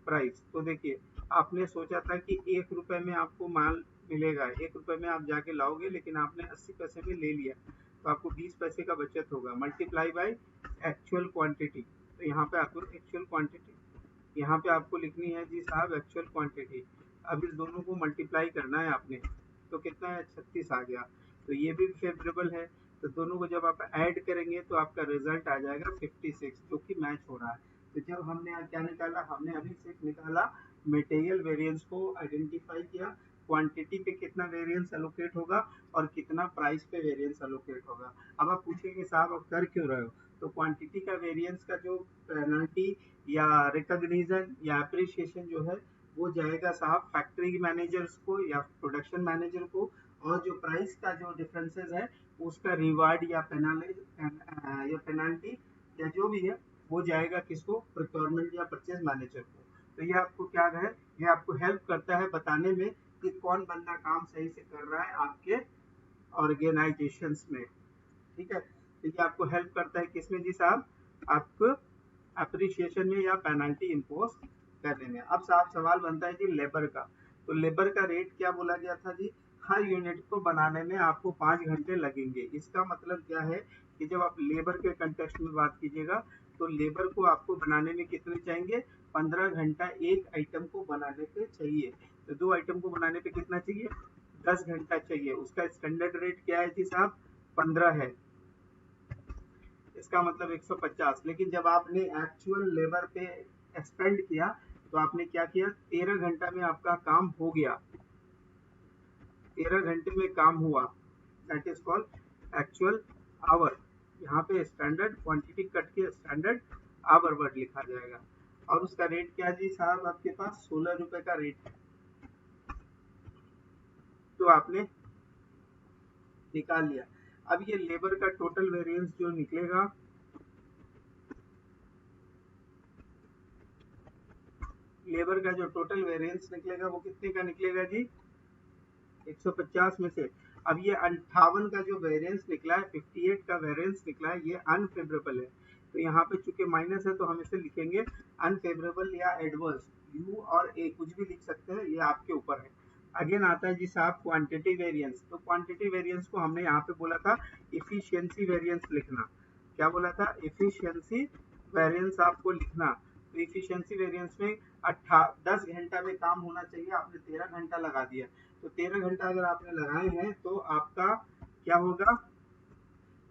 प्राइस। तो देखिए आपने सोचा था कि 1 रुपए में आपको माल मिलेगा, 1 रुपए में आप जाके लाओगे, लेकिन आपने 80 पैसे में ले लिया तो आपको 20 पैसे का बचत होगा। Multiply by actual quantity. तो यहाँ पे आपको एक्चुअल क्वांटिटी, यहाँ पे आपको लिखनी है जी साहब एक्चुअल क्वांटिटी। अब इस दोनों को मल्टीप्लाई करना है आपने, तो कितना है, 36 आ गया। तो ये भी फेवरेबल है। तो दोनों को जब आप ऐड करेंगे तो आपका रिजल्ट आ जाएगा 56, जो कि मैच हो रहा है। तो जब हमने यहाँ क्या निकाला, हमने अभी सिर्फ निकाला मटेरियल वेरिएंस को आइडेंटिफाई किया, क्वांटिटी पे कितना वेरिएंस एलोकेट होगा और कितना प्राइस पे वेरिएंस एलोकेट होगा। अब आप पूछेंगे साहब आप कर क्यों रहे हो, तो क्वांटिटी का वेरिएंस का जो पेनल्टी या रिकॉग्निशन या अप्रिशिएशन जो है वो जाएगा साहब फैक्ट्री मैनेजर्स को या प्रोडक्शन मैनेजर को, और जो प्राइस का जो डिफरेंसेस है उसका रिवार्ड या पेनाल्टी या जो भी है वो जाएगा किसको, प्रोक्योरमेंट या परचेज मैनेजर को। तो ये आपको क्या है, ये आपको हेल्प करता है बताने में कि कौन बंदा काम सही से कर रहा है आपके ऑर्गेनाइजेशंस में। ठीक है, तो ये आपको हेल्प करता है किसमें जी साहब, आपको अप्रिशिएशन में या पेनल्टी इम्पोज करने में। अब साहब सवाल बनता है जी लेबर का। तो लेबर का रेट क्या बोला गया था जी, हर यूनिट को बनाने में आपको 5 घंटे लगेंगे। इसका मतलब क्या है कि जब आप लेबर के कंटेक्स्ट में बात कीजिएगा तो लेबर को आपको बनाने में कितने चाहिए, 15 घंटा एक आइटम को बनाने पे चाहिए। तो 2 आइटम को बनाने पे कितना चाहिए, 10 घंटा चाहिए। उसका स्टैंडर्ड रेट क्या है जी साहब, 15 है, इसका मतलब 150। लेकिन जब आपने एक्चुअल लेबर पे एक्सपेंड किया तो आपने क्या किया, 13 घंटा में आपका काम हो गया, 13 घंटे में काम हुआ। That is called actual our. यहाँ पे स्टैंडर्ड क्वांटिटी कट के स्टैंडर्ड आवर वर्ड लिखा जाएगा। और उसका रेट क्या जी साहब, आपके पास 16 रुपए का रेट है। तो आपने निकाल लिया। अब ये लेबर का टोटल वेरिएंस जो निकलेगा लेबर का जो टोटल वेरिएंस निकलेगा वो कितने का निकलेगा जी, 150 में से। अब ये 58 का जो वेरिएंस निकला है, 58 का वेरिएंस निकला है, ये अनफेवरेबल है। तो यहाँ पे चूंकि माइनस है तो हम इसे लिखेंगे अनफेवरेबल या एडवर्स, यू और ए कुछ भी लिख सकते हैं, ये आपके ऊपर है। अगेन आता है जी साहब क्वांटिटी वेरिएंस। तो क्वांटिटी वेरिएंस को हमने यहाँ पे बोला था इफिशियंसी वेरिएंस लिखना। क्या बोला था, इफिशियंसी वेरिएंस आपको लिखना। तो इफिशियंसी वेरिएंस में 10 घंटा में काम होना चाहिए, आपने 13 घंटा लगा दिया। तो 13 घंटा अगर आपने लगाए हैं तो आपका क्या होगा,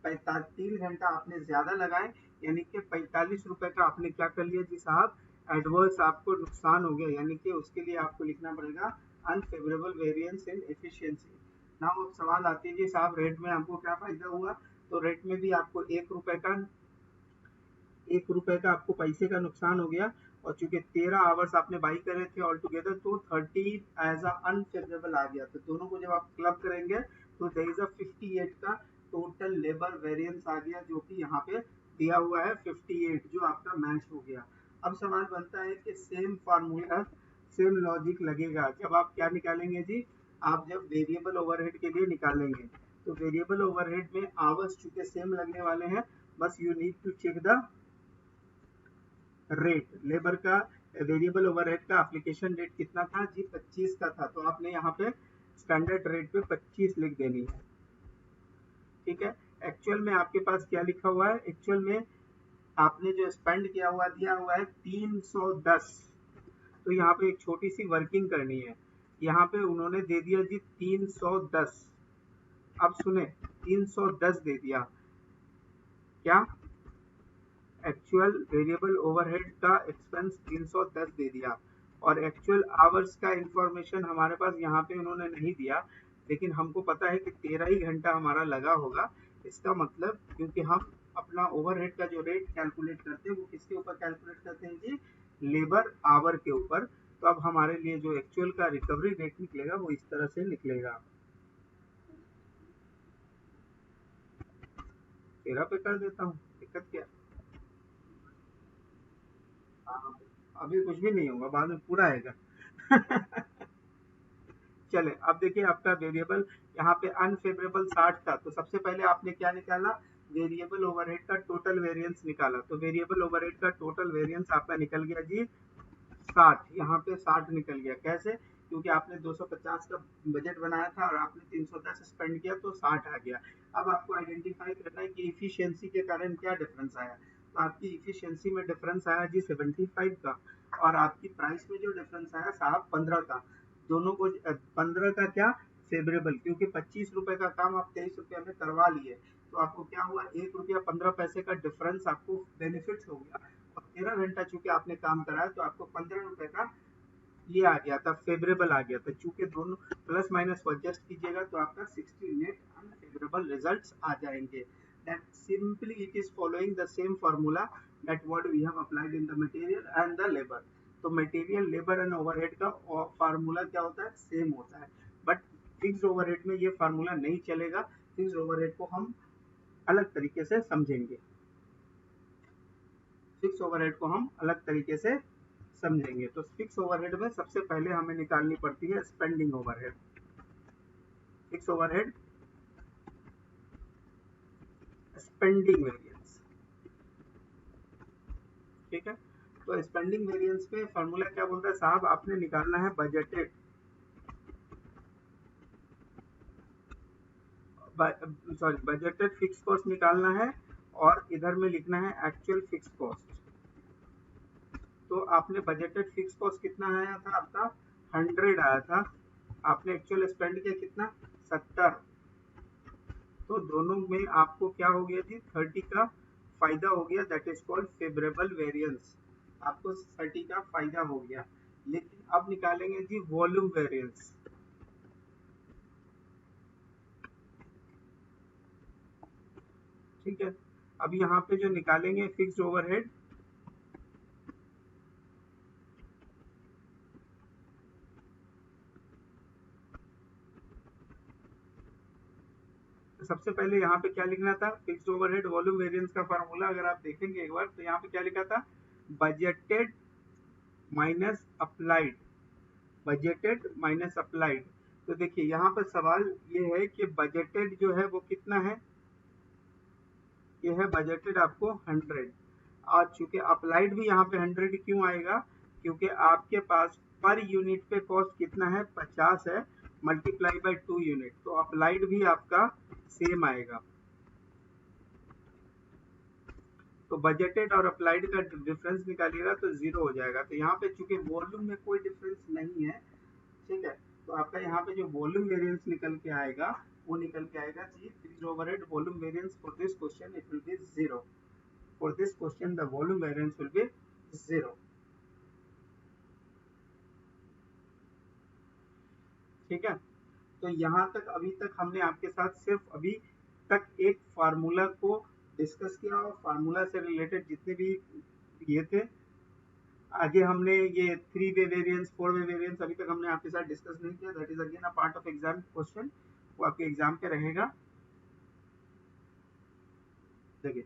3 घंटा आपने ज्यादा लगाए, यानी कि 45 रुपए का आपने क्या कर लिया जी साहब, एडवर्स आपको नुकसान हो गया, यानी कि उसके लिए आपको लिखना पड़ेगा अनफेवरेबल वेरिएंस इन एफिशिएंसी। नाउ अब सवाल आती है जी साहब रेट में हमको क्या फायदा हुआ। तो रेट में भी आपको 1 रुपए का आपको पैसे का नुकसान हो गया। और चूंकि 13 आवर्स आपने बाई करे थे ऑल टुगेदर, तो 30 एज अनफेवरेबल आ गया। तो दोनों को जब आप क्लब करेंगे तो देयर इज अ 58 का टोटल लेबर वेरिएंस आ गया, जो कि यहाँ पे दिया हुआ है 58, जो आपका मैच हो गया। अब सवाल बनता है कि सेम फार्मूला सेम लॉजिक लगेगा जब आप क्या निकालेंगे जी, आप जब वेरिएबल ओवरहेड के लिए निकालेंगे। तो वेरिएबल ओवरहेड में आवर्स चूंकि सेम लगने वाले हैं, बस you need to check the rate. Labour का वेरिएबल ओवरहेड का एप्लीकेशन रेट कितना था जी, 25 का था। तो आपने यहाँ पे स्टैंडर्ड रेट पे 25 लिख देनी है, ठीक है। एक्चुअल में आपके पास क्या लिखा हुआ है, एक्चुअल में आपने जो स्पेंड किया हुआ दिया हुआ है 310। तो यहाँ पे एक छोटी सी वर्किंग करनी है। यहाँ पे उन्होंने दे दिया जी 310। अब सुने, 310 दे दिया, क्या एक्चुअल वेरिएबल ओवरहेड का एक्सपेंस 310 दे दिया, और एक्चुअल आवर्स का इंफॉर्मेशन हमारे पास यहाँ पे उन्होंने नहीं दिया, लेकिन हमको पता है कि 13 ही घंटा हमारा लगा होगा। इसका मतलब क्योंकि हम अपना ओवरहेड का जो रेट कैलकुलेट करते हैं वो किसके ऊपर कैलकुलेट करते हैं जी, लेबर आवर के ऊपर। तो अब हमारे लिए जो एक्चुअल का रिकवरी रेट निकलेगा वो इस तरह से निकलेगा। 13 पे कर देता हूँ, दिक्कत क्या, अभी कुछ भी नहीं होगा, बाद में पूरा आएगा। चले अब देखिए आपका वेरिएबल यहाँ पे अनफेवरेबल 60 था। तो सबसे पहले आपने क्या निकाला, वेरिएबल ओवरहेड का टोटल वेरिएंस निकाला। तो वेरिएबल ओवरहेड का टोटल वेरिएंस आपका निकल गया जी 60। यहाँ पे 60 निकल गया, कैसे, क्योंकि आपने 250 का बजट बनाया था और आपने 310 स्पेंड किया तो 60 आ गया। अब आपको आइडेंटिफाई करना है कि इफिशियंसी के कारण क्या डिफरेंस आया। तो आपकी इफिशियंसी में डिफरेंस आया जी 75 का, और आपकी प्राइस में जो डिफरेंस आया साहब 15 का। दोनों को 15 का क्या फेवरेबल, क्योंकि 25 रुपए का काम आप 23 रुपए में करवा लिए। तो आपको क्या हुआ, 1 रुपया 15 पैसे का डिफरेंस आपको बेनिफिट हो गया। और 13 घंटा चूंकि आपने काम कराया तो आपको 15 रुपए का ये आ गया था, फेवरेबल आ गया था। चूंकि दोनों प्लस माइनस को एडजस्ट कीजिएगा तो आपका 60 नेट अनफेवरेबल रिजल्ट्स आ जाएंगे। That simply it is following the same formula that what we have applied in the material and the labor. तो मटेरियल, लेबर एंड ओवरहेड का फार्मूला क्या होता है, सेम होता है। बट फिक्स ओवरहेड में ये फार्मूला नहीं चलेगा। फिक्स ओवरहेड को हम अलग तरीके से समझेंगे, फिक्स ओवरहेड को हम अलग तरीके से समझेंगे। तो फिक्स ओवरहेड में सबसे पहले हमें निकालनी पड़ती है spending overhead. Fix overhead spending variance, ठीक है। तो स्पेंडिंग वेरिएंस पे फॉर्मूला क्या बोलता है साहब, आपने निकालना है budgeted, sorry budgeted fix cost निकालना है, और इधर में लिखना है एक्चुअल फिक्स कॉस्ट। तो आपने बजटेड फिक्स कॉस्ट कितना आया था आपका, 100 आया था। आपने एक्चुअल स्पेंड किया कितना, 70। तो दोनों में आपको क्या हो गया जी, 30 का फायदा हो गया, that is called favourable variance. आपको 30 का फायदा हो गया। लेकिन अब निकालेंगे जी वॉल्यूम वेरिएंस। ठीक है, अब यहाँ पे जो निकालेंगे फिक्स्ड ओवरहेड, सबसे पहले यहाँ पे क्या लिखना था, फिक्स्ड ओवरहेड वॉल्यूम वेरिएंस का फार्मूला अगर आप देखेंगे एक बार तो यहाँ पे क्या लिखा था, budgeted minus applied, budgeted minus applied. तो देखिए यहाँ पर सवाल ये है कि बजटेड जो है वो कितना है, ये है बजटेड आपको 100। और चूंकि अप्लाइड भी यहाँ पे 100 क्यों आएगा, क्योंकि आपके पास पर यूनिट पे कॉस्ट कितना है 50 है, मल्टीप्लाई बाय 2 यूनिट, तो अप्लाइड भी आपका सेम आएगा। तो बजटेड और अप्लाइड का डिफरेंस निकालिएगा तो 0 हो जाएगा। तो यहाँ पे चूंकि वॉल्यूम में कोई डिफरेंस नहीं है, ठीक है, तो आपका यहाँ पे जो वॉल्यूम वेरिएंस निकल के आएगा वो निकल के आएगा जी 3 overhead volume variance for this question it will B 0। For this question the volume variance will be 0। ठीक है, तो यहाँ तक अभी तक हमने आपके साथ सिर्फ अभी तक एक फार्मूला को डिस्कस किया और फार्मूला से रिलेटेड जितने भी ये थे, आगे हमने ये 3 वे वेरिएंस 4 वे वेरिएंस अभी तक हमने आपके साथ डिस्कस नहीं किया। That is again a part of exam question, वो आपके एग्जाम पे रहेगा। देखिए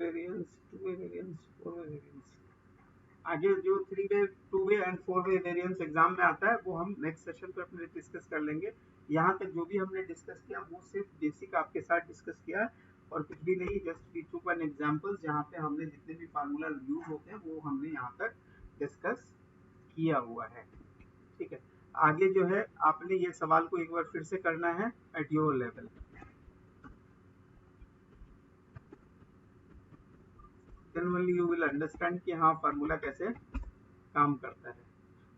वेरिएंस 2 वे वेरिएंस 4 वे वेरिएंस, आगे जो 3 वे 2 way and 4 way variance exam में आता है वो हम नेक्स्ट सेशन पे अपने डिस्कस कर लेंगे। यहाँ तक जो भी हमने डिस्कस किया वो सिर्फ बेसिक आपके साथ डिस्कस किया और कुछ भी नहीं, just we took an examples जहाँ पे हमने जितने भी फार्मूला यूज होते हैं वो हमने यहाँ तक डिस्कस किया हुआ है। ठीक है, आगे जो है आपने ये सवाल को एक बार फिर से करना है at your level, then only you will understand कि हाँ फार्मूला कैसे काम करता है।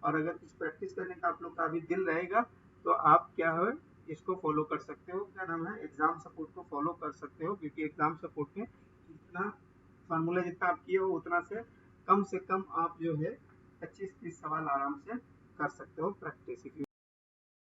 और अगर कुछ प्रैक्टिस करने का आप लोग का अभी दिल रहेगा तो आप क्या है इसको फॉलो कर सकते हो, क्या नाम है, एग्जाम सपोर्ट को फॉलो कर सकते हो, क्योंकि एग्जाम सपोर्ट में जितना फार्मूला जितना आप किए हो उतना से कम आप जो है 25-30 सवाल आराम से कर सकते हो प्रैक्टिस।